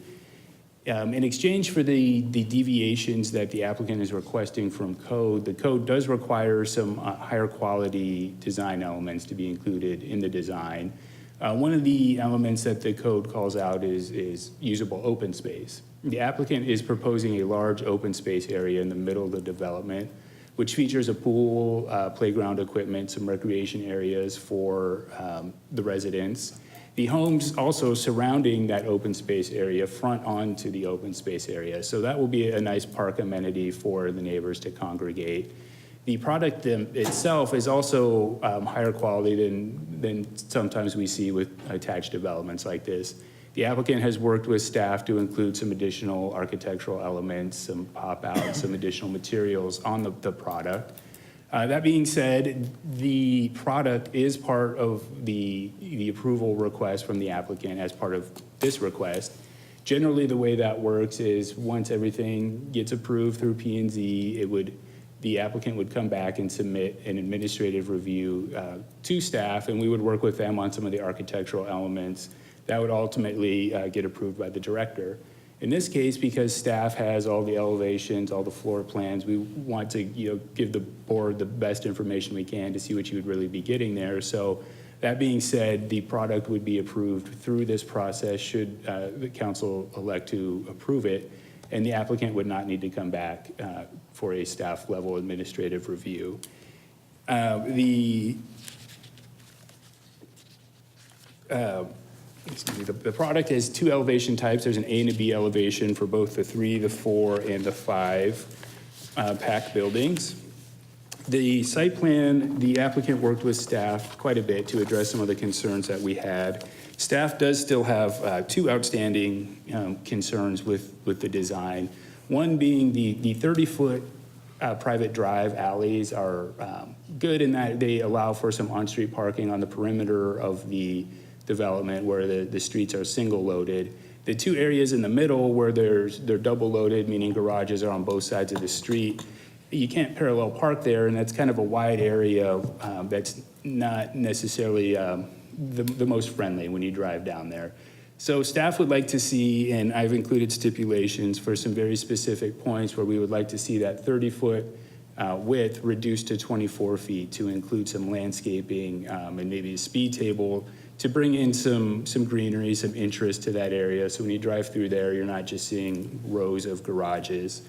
In exchange for the deviations that the applicant is requesting from code, the code does require some higher quality design elements to be included in the design. One of the elements that the code calls out is usable open space. The applicant is proposing a large open space area in the middle of the development, which features a pool, playground equipment, some recreation areas for the residents. The homes also surrounding that open space area front onto the open space area. So that will be a nice park amenity for the neighbors to congregate. The product itself is also higher quality than sometimes we see with attached developments like this. The applicant has worked with staff to include some additional architectural elements, some pop-outs, some additional materials on the product. That being said, the product is part of the approval request from the applicant as part of this request. Generally, the way that works is once everything gets approved through P&Z, the applicant would come back and submit an administrative review to staff, and we would work with them on some of the architectural elements that would ultimately get approved by the director. In this case, because staff has all the elevations, all the floor plans, we want to give the board the best information we can to see what you would really be getting there. So that being said, the product would be approved through this process should the council elect to approve it, and the applicant would not need to come back for a staff level administrative review. The product has two elevation types. There's an A and a B elevation for both the 3, the 4, and the 5 PAC buildings. The site plan, the applicant worked with staff quite a bit to address some of the concerns that we had. Staff does still have 2 outstanding concerns with the design. One being the 30-foot private drive alleys are good in that they allow for some on-street parking on the perimeter of the development where the streets are single loaded. The 2 areas in the middle where they're double loaded, meaning garages are on both sides of the street, you can't parallel park there, and that's kind of a wide area that's not necessarily the most friendly when you drive down there. So staff would like to see, and I've included stipulations for some very specific points where we would like to see that 30-foot width reduced to 24 feet to include some landscaping and maybe a speed table to bring in some greenery, some interest to that area. So when you drive through there, you're not just seeing rows of garages.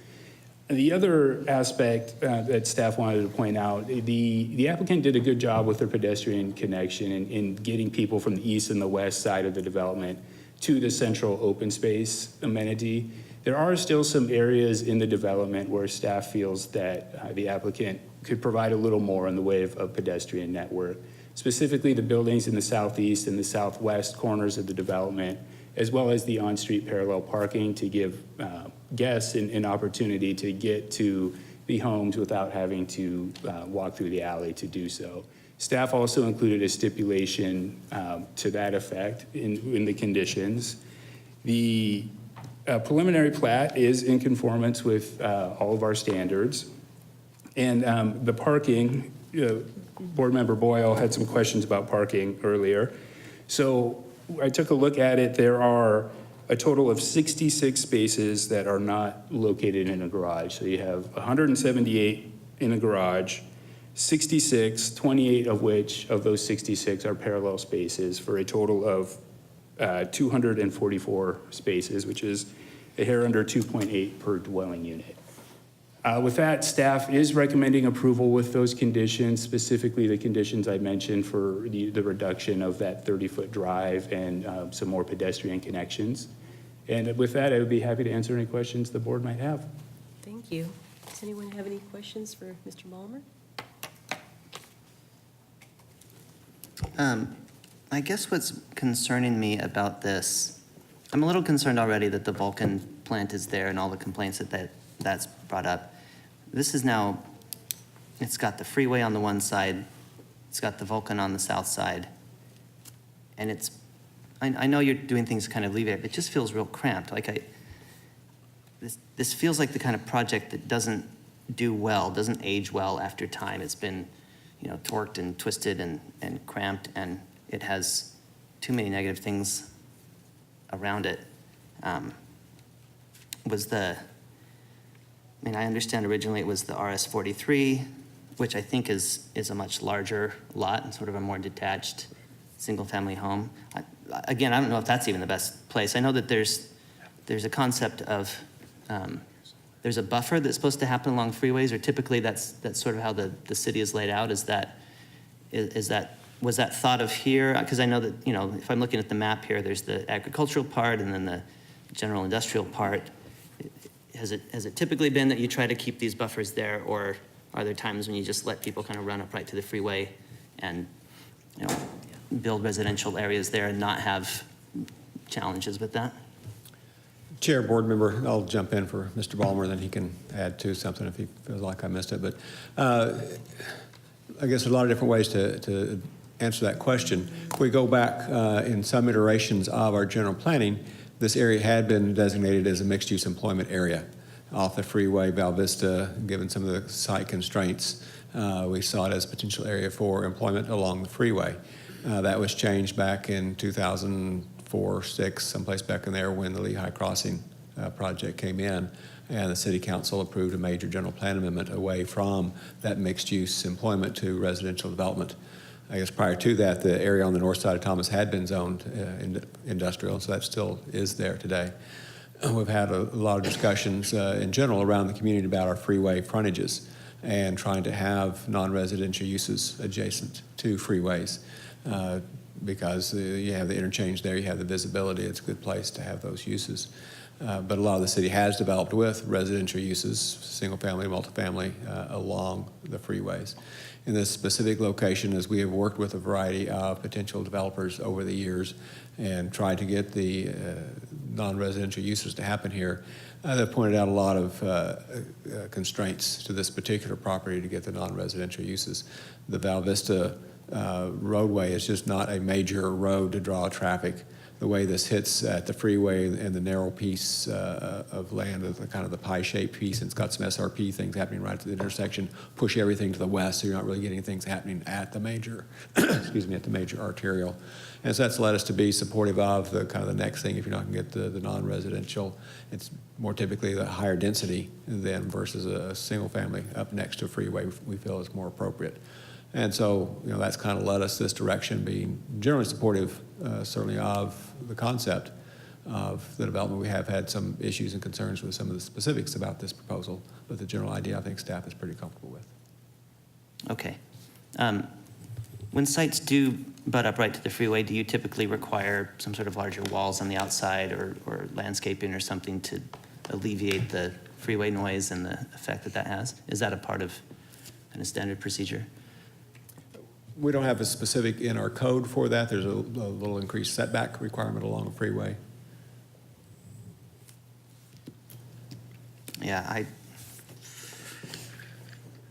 And the other aspect that staff wanted to point out, the applicant did a good job with their pedestrian connection in getting people from the east and the west side of the development to the central open space amenity. There are still some areas in the development where staff feels that the applicant could provide a little more in the way of pedestrian network, specifically the buildings in the southeast and the southwest corners of the development, as well as the on-street parallel parking to give guests an opportunity to get to the homes without having to walk through the alley to do so. Staff also included a stipulation to that effect in the conditions. The preliminary plat is in conformance with all of our standards. And the parking, Board Member Boyle had some questions about parking earlier. So I took a look at it. There are a total of 66 spaces that are not located in a garage. So you have 178 in a garage, 66, 28 of which of those 66 are parallel spaces for a total of 244 spaces, which is a hair under 2.8 per dwelling unit. With that, staff is recommending approval with those conditions, specifically the conditions I mentioned for the reduction of that 30-foot drive and some more pedestrian connections. And with that, I would be happy to answer any questions the board might have. Thank you. Does anyone have any questions for Mr. Ballmer? I guess what's concerning me about this, I'm a little concerned already that the Vulcan plant is there and all the complaints that's brought up. This is now, it's got the freeway on the one side, it's got the Vulcan on the south side, and it's, I know you're doing things to kind of leave it, but it just feels real cramped. Like this feels like the kind of project that doesn't do well, doesn't age well after time. It's been, torqued and twisted and cramped, and it has too many negative things around it. I understand originally it was the RS-43, which I think is a much larger lot and sort of a more detached single-family home. Again, I don't know if that's even the best place. I know that there's a concept of, there's a buffer that's supposed to happen along freeways, or typically that's sort of how the city is laid out. Was that thought of here? Because I know that, if I'm looking at the map here, there's the agricultural part and then the general industrial part. Has it typically been that you try to keep these buffers there, or are there times when you just let people kind of run up right to the freeway and build residential areas there and not have challenges with that. Chair, board member, I'll jump in for Mr. Ballmer, then he can add to something if he feels like I missed it. But I guess there's a lot of different ways to answer that question. If we go back in some iterations of our general planning, this area had been designated as a mixed-use employment area off the freeway, Val Vista, given some of the site constraints. We saw it as a potential area for employment along the freeway. That was changed back in 2004, 6, someplace back in there when the Lehigh Crossing project came in, and the city council approved a major general plan amendment away from that mixed-use employment to residential development. I guess prior to that, the area on the north side of Thomas had been zoned industrial, so that still is there today. We've had a lot of discussions in general around the community about our freeway frontages and trying to have non-residential uses adjacent to freeways because you have the interchange there, you have the visibility, it's a good place to have those uses. But a lot of the city has developed with residential uses, single-family, multifamily, along the freeways. In this specific location, as we have worked with a variety of potential developers over the years and tried to get the non-residential uses to happen here, they've pointed out a lot of constraints to this particular property to get the non-residential uses. The Val Vista roadway is just not a major road to draw traffic. The way this hits at the freeway and the narrow piece of land, the kind of the pie-shaped piece, and it's got some SRP things happening right at the intersection, push everything to the west, so you're not really getting things happening at the major, excuse me, at the major arterial. And so that's led us to be supportive of the kind of the next thing. If you're not going to get the non-residential, it's more typically the higher density than versus a single family up next to a freeway we feel is more appropriate. And so, that's kind of led us this direction, being generally supportive, certainly of the concept of the development. We have had some issues and concerns with some of the specifics about this proposal, but the general idea I think staff is pretty comfortable with. Okay. When sites do butt up right to the freeway, do you typically require some sort of larger walls on the outside or landscaping or something to alleviate the freeway noise and the effect that has? Is that a part of kind of standard procedure? We don't have a specific in our code for that. There's a little increased setback requirement along the freeway. Yeah,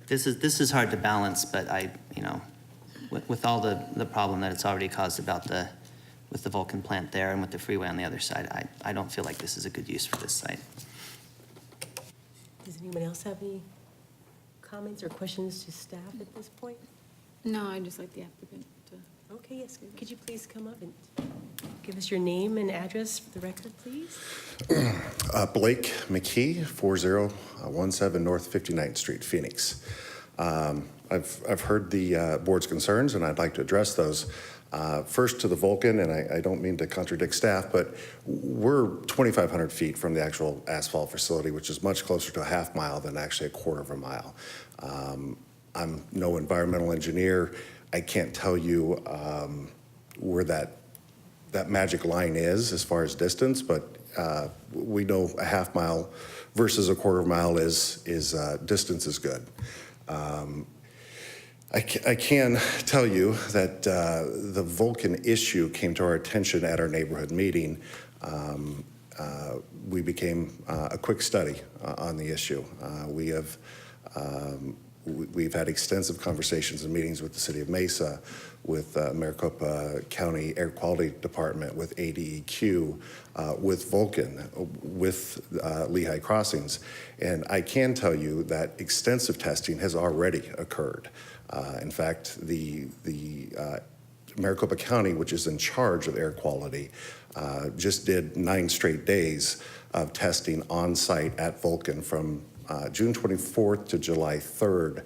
this is hard to balance, but with all the problem that it's already caused with the Vulcan plant there and with the freeway on the other side, I don't feel like this is a good use for this site. Does anyone else have any comments or questions to staff at this point? No, I'd just like the applicant to. Okay, yes. Could you please come up and give us your name and address for the record, please? Blake McKee, 4017 North 59th Street, Phoenix. I've heard the board's concerns, and I'd like to address those. First to the Vulcan, and I don't mean to contradict staff, but we're 2,500 feet from the actual asphalt facility, which is much closer to a half mile than actually a quarter of a mile. I'm no environmental engineer. I can't tell you where that magic line is as far as distance, but we know a half mile versus a quarter of a mile is distance is good. I can tell you that the Vulcan issue came to our attention at our neighborhood meeting. We became a quick study on the issue. We've had extensive conversations and meetings with the City of Mesa, with Maricopa County Air Quality Department, with ADEQ, with Vulcan, with Lehigh Crossings. And I can tell you that extensive testing has already occurred. In fact, the Maricopa County, which is in charge of air quality, just did 9 straight days of testing on site at Vulcan from June 24th to July 3rd.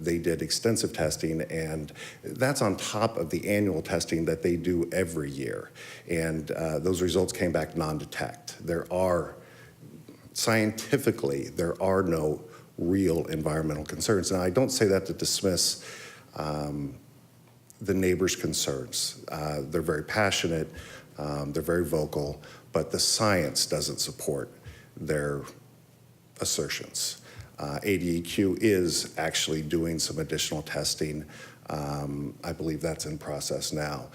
They did extensive testing, and that's on top of the annual testing that they do every year. And those results came back non-detect. Scientifically, there are no real environmental concerns. And I don't say that to dismiss the neighbors' concerns. They're very passionate, they're very vocal, but the science doesn't support their assertions. ADEQ is actually doing some additional testing. I believe that's in process now.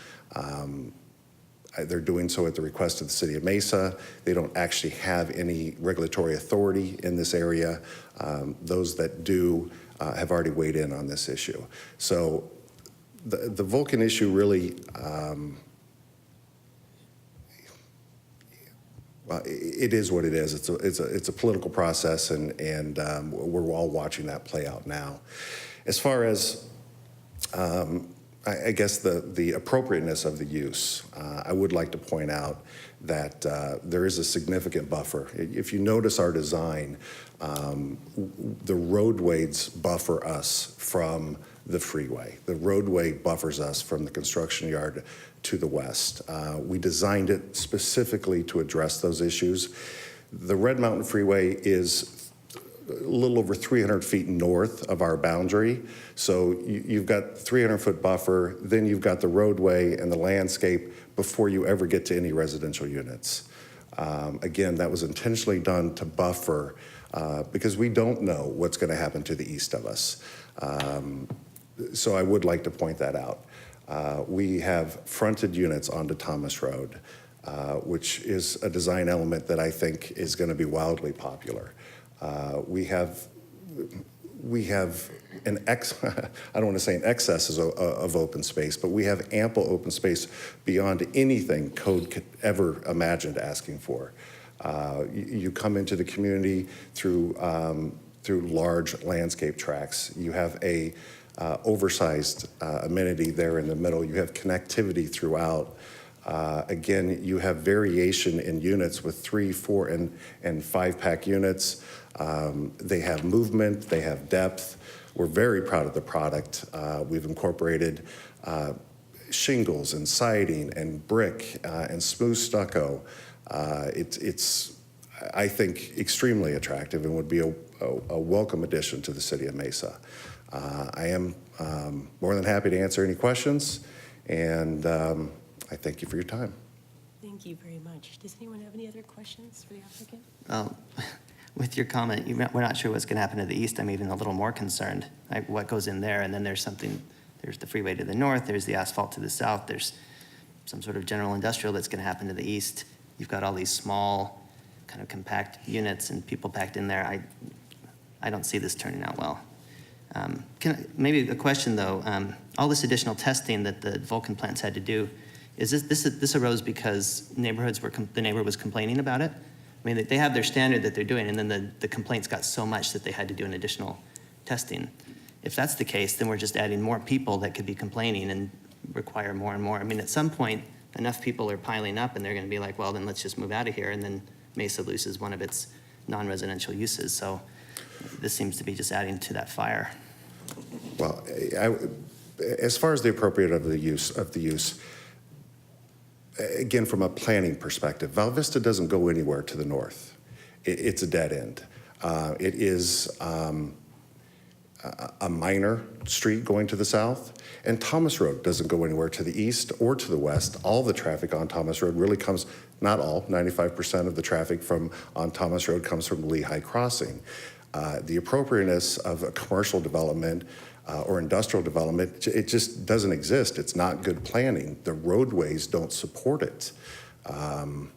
They're doing so at the request of the city of Mesa. They don't actually have any regulatory authority in this area. Those that do have already weighed in on this issue. So the Vulcan issue really, well, it is what it is. It's a political process, and we're all watching that play out now. As far as I guess the appropriateness of the use, I would like to point out that there is a significant buffer. If you notice our design, the roadways buffer us from the freeway. The roadway buffers us from the construction yard to the west. We designed it specifically to address those issues. The Red Mountain Freeway is a little over 300 feet north of our boundary. So you've got 300-foot buffer, then you've got the roadway and the landscape before you ever get to any residential units. Again, that was intentionally done to buffer because we don't know what's going to happen to the east of us. So I would like to point that out. We have fronted units onto Thomas Road, which is a design element that I think is going to be wildly popular. We have an I don't want to say an excess of open space, but we have ample open space beyond anything code could ever imagined asking for. You come into the community through large landscape tracts. You have a oversized amenity there in the middle. You have connectivity throughout. Again, you have variation in units with 3, 4, and 5-pack units. They have movement, they have depth. We're very proud of the product. We've incorporated shingles and siding and brick and smooth stucco. It's, I think, extremely attractive and would be a welcome addition to the city of Mesa. I am more than happy to answer any questions, and I thank you for your time. Thank you very much. Does anyone have any other questions for the applicant? With your comment, we're not sure what's going to happen to the east. I'm even a little more concerned. Like what goes in there, and then there's the freeway to the north, there's the asphalt to the south, there's some sort of general industrial that's going to happen to the east. You've got all these small, kind of compact units and people packed in there. I don't see this turning out well. Maybe a question though, all this additional testing that the Vulcan plants had to do, is this arose because the neighbor was complaining about it? I mean, they have their standard that they're doing, and then the complaints got so much that they had to do an additional testing. If that's the case, then we're just adding more people that could be complaining and require more and more. I mean, at some point, enough people are piling up, and they're going to be like, well, then let's just move out of here, and then Mesa loses one of its non-residential uses. So this seems to be just adding to that fire. Well, as far as the appropriate of the use, again, from a planning perspective, Val Vista doesn't go anywhere to the north. It's a dead end. It is a minor street going to the south, and Thomas Road doesn't go anywhere to the east or to the west. All the traffic on Thomas Road really comes, not all, 95% of the traffic on Thomas Road comes from Lehigh Crossing. The appropriateness of a commercial development or industrial development, it just doesn't exist. It's not good planning. The roadways don't support it. And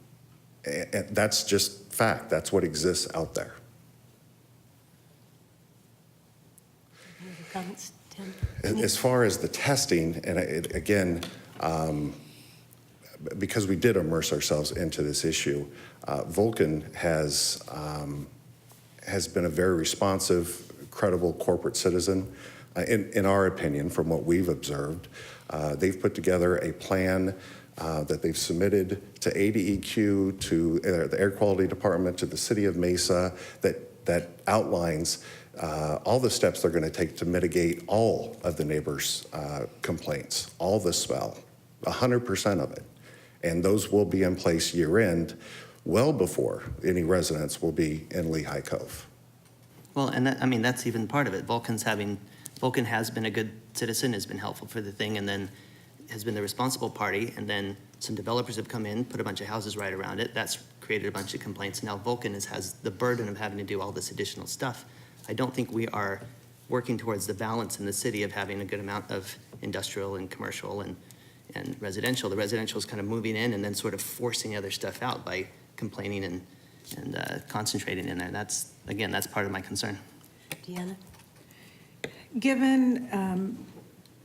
that's just fact. That's what exists out there. Any other comments, Tim? As far as the testing, and again, because we did immerse ourselves into this issue, Vulcan has been a very responsive, credible corporate citizen. In our opinion, from what we've observed, they've put together a plan that they've submitted to ADEQ, to the Air Quality Department, to the City of Mesa, that outlines all the steps they're going to take to mitigate all of the neighbors' complaints, all the smell, 100% of it. And those will be in place year-end, well before any residents will be in Lehigh Cove. Well, and I mean, that's even part of it. Vulcan has been a good citizen, has been helpful for the thing, and then has been the responsible party, and then some developers have come in, put a bunch of houses right around it. That's created a bunch of complaints. Now Vulcan has the burden of having to do all this additional stuff. I don't think we are working towards the balance in the city of having a good amount of industrial and commercial and and residential. The residential is kind of moving in and then sort of forcing other stuff out by complaining and concentrating in there. That's, again, that's part of my concern. Deanna? Given,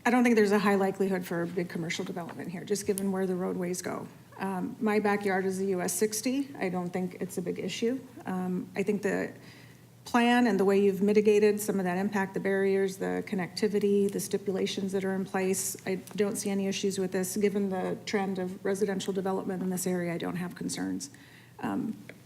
I don't think there's a high likelihood for a big commercial development here, just given where the roadways go. My backyard is the US 60. I don't think it's a big issue. I think the plan and the way you've mitigated some of that impact, the barriers, the connectivity, the stipulations that are in place, I don't see any issues with this. Given the trend of residential development in this area, I don't have concerns.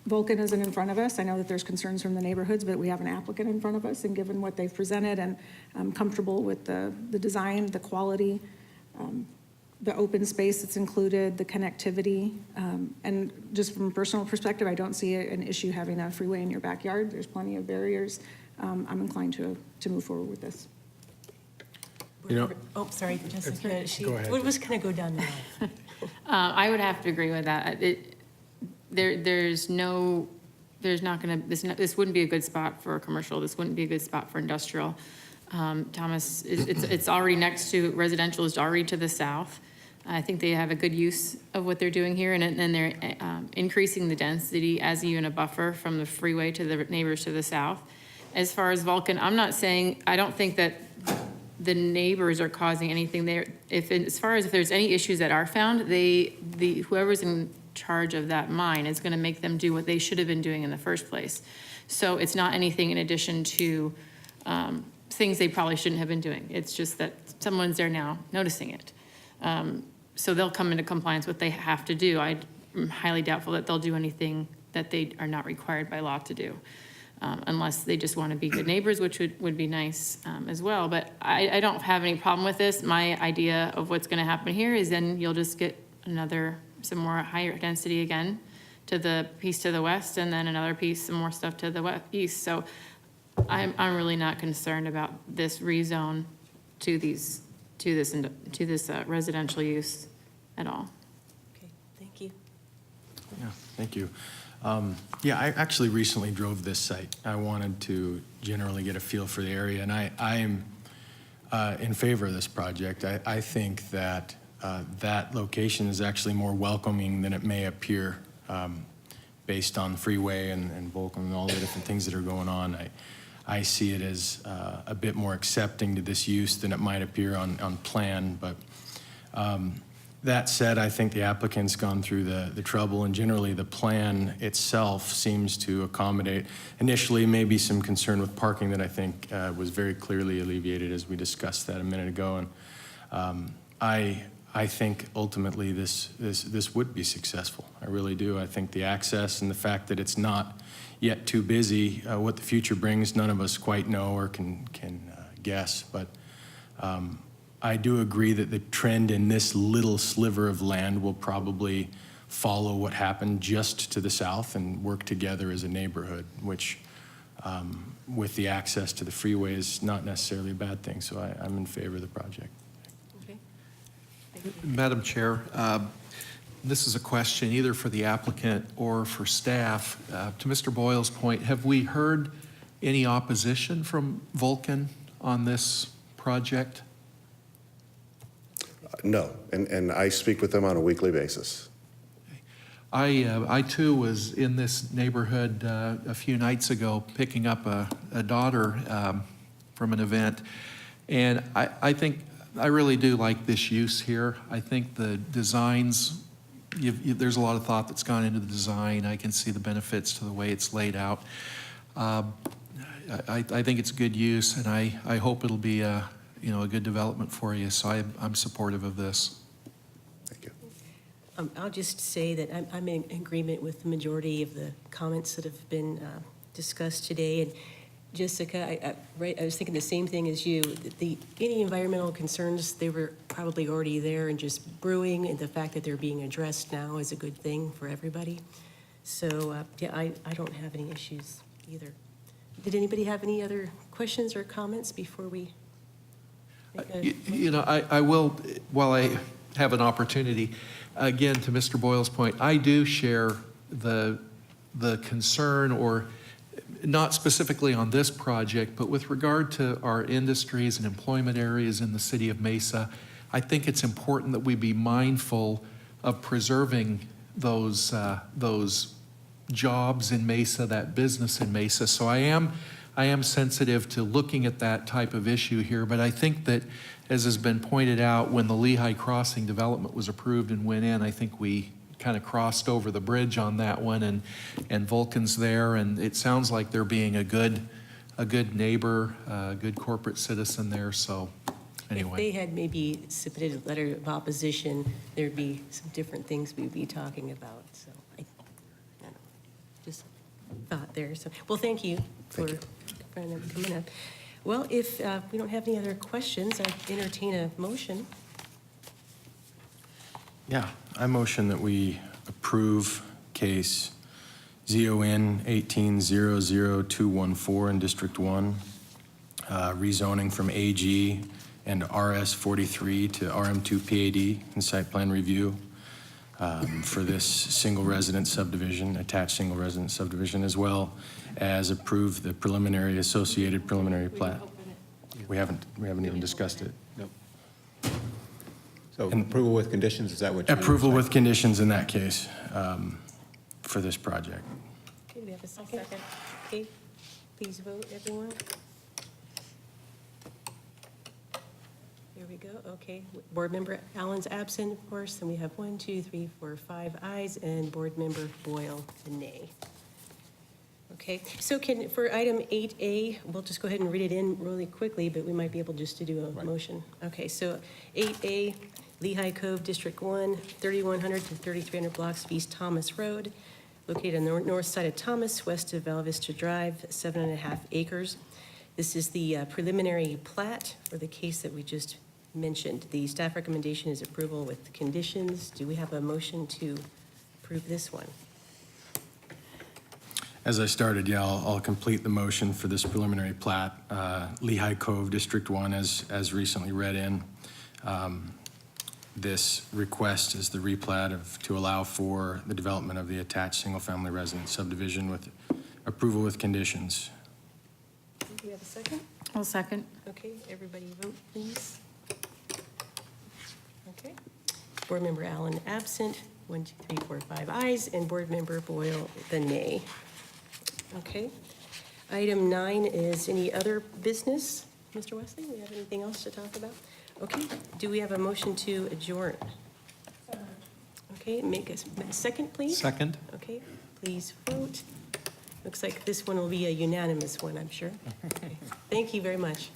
Vulcan isn't in front of us. I know that there's concerns from the neighborhoods, but we have an applicant in front of us, and given what they've presented, and I'm comfortable with the design, the quality, the open space that's included, the connectivity, and just from a personal perspective, I don't see an issue having a freeway in your backyard. There's plenty of barriers. I'm inclined to move forward with this. Oh, sorry, Jessica. Go ahead. What was going to go down now? I would have to agree with that. There's not going to, this wouldn't be a good spot for a commercial. This wouldn't be a good spot for industrial. Thomas, it's already next to, residential is already to the south. I think they have a good use of what they're doing here, and then they're increasing the density as even a buffer from the freeway to the neighbors to the south. As far as Vulcan, I'm not saying, I don't think that the neighbors are causing anything there. As far as if there's any issues that are found, whoever's in charge of that mine is going to make them do what they should have been doing in the first place. So it's not anything in addition to things they probably shouldn't have been doing. It's just that someone's there now noticing it. So they'll come into compliance with what they have to do. I'm highly doubtful that they'll do anything that they are not required by law to do, unless they just want to be good neighbors, which would be nice as well. But I don't have any problem with this. My idea of what's going to happen here is then you'll just get some more higher density again to the piece to the west, and then another piece, some more stuff to the east. So I'm really not concerned about this rezone to this residential use at all. Okay, thank you. Yeah, thank you. Yeah, I actually recently drove this site. I wanted to generally get a feel for the area, and I am in favor of this project. I think that that location is actually more welcoming than it may appear based on the freeway and Vulcan and all the different things that are going on. I see it as a bit more accepting to this use than it might appear on plan, but that said, I think the applicant's gone through the trouble, and generally the plan itself seems to accommodate initially maybe some concern with parking that I think was very clearly alleviated as we discussed that a minute ago. And I think ultimately this would be successful. I really do. I think the access and the fact that it's not yet too busy, what the future brings, none of us quite know or can guess. But I do agree that the trend in this little sliver of land will probably follow what happened just to the south and work together as a neighborhood, which with the access to the freeway is not necessarily a bad thing. So I'm in favor of the project. Okay. Madam Chair, this is a question either for the applicant or for staff. To Mr. Boyle's point, have we heard any opposition from Vulcan on this project? No, and I speak with them on a weekly basis. I too was in this neighborhood a few nights ago picking up a daughter from an event, and I think I really do like this use here. I think the designs, there's a lot of thought that's gone into the design. I can see the benefits to the way it's laid out. I think it's a good use, and I hope it'll be a good development for you. So I'm supportive of this. Thank you. I'll just say that I'm in agreement with the majority of the comments that have been discussed today. And Jessica, I was thinking the same thing as you. Any environmental concerns, they were probably already there and just brewing, and the fact that they're being addressed now is a good thing for everybody. So, yeah, I don't have any issues either. Did anybody have any other questions or comments before we? I will, while I have an opportunity, again, to Mr. Boyle's point, I do share the concern, or not specifically on this project, but with regard to our industries and employment areas in the city of Mesa. I think it's important that we be mindful of preserving those jobs in Mesa, that business in Mesa. So I am sensitive to looking at that type of issue here, but I think that, as has been pointed out, when the Lehigh Crossing development was approved and went in, I think we kind of crossed over the bridge on that one, and Vulcan's there, and it sounds like they're being a good neighbor, a good corporate citizen there, so If anyway. they had maybe submitted a letter of opposition, there'd be some different things we'd be talking about, so I don't know, just thought there. So, well, thank you for coming up. Well, if we don't have any other questions, I'd entertain a motion. Yeah, I motion that we approve case ZON 1800214 in District 1, rezoning from AG and RS 43 to RM2 PAD and site plan review for this single resident subdivision, attached single resident subdivision, as well as approve the associated preliminary plat. We haven't even discussed it. Nope. So approval with conditions, is that what you're Approval saying? with conditions in that case for this project. Okay, do we have a second? Okay, please vote, everyone. There we go, okay. Board Member Allen's absent, of course, and we have 1, 2, 3, 4, 5 ayes, and Board Member Boyle, a nay. Okay, so for item 8A, we'll just go ahead and read it in really quickly, but we might be able just to do a motion. Okay, so 8A, Lehigh Cove, District 1, 3100 to 3300 blocks of East Thomas Road, located on the north side of Thomas, west of Val Vista Drive, 7.5 acres. This is the preliminary plat for the case that we just mentioned. The staff recommendation is approval with conditions. Do we have a motion to approve this one? As I started, yeah, I'll complete the motion for this preliminary plat. Lehigh Cove, District 1, as recently read in. This request is the replat to allow for the development of the attached single-family residence subdivision with approval with conditions. Do we have a second? I'll second. Okay, everybody vote, please. Okay. Board Member Allen absent, 1, 2, 3, 4, 5 ayes, and Board Member Boyle, the nay. Okay. Item 9 is any other business? Mr. Wesley, we have anything else to talk about? Okay, do we have a motion to adjourn? Okay, make a second, please. Second? Okay, please vote. Looks like this one will be a unanimous one, I'm sure. Okay. Thank you very much.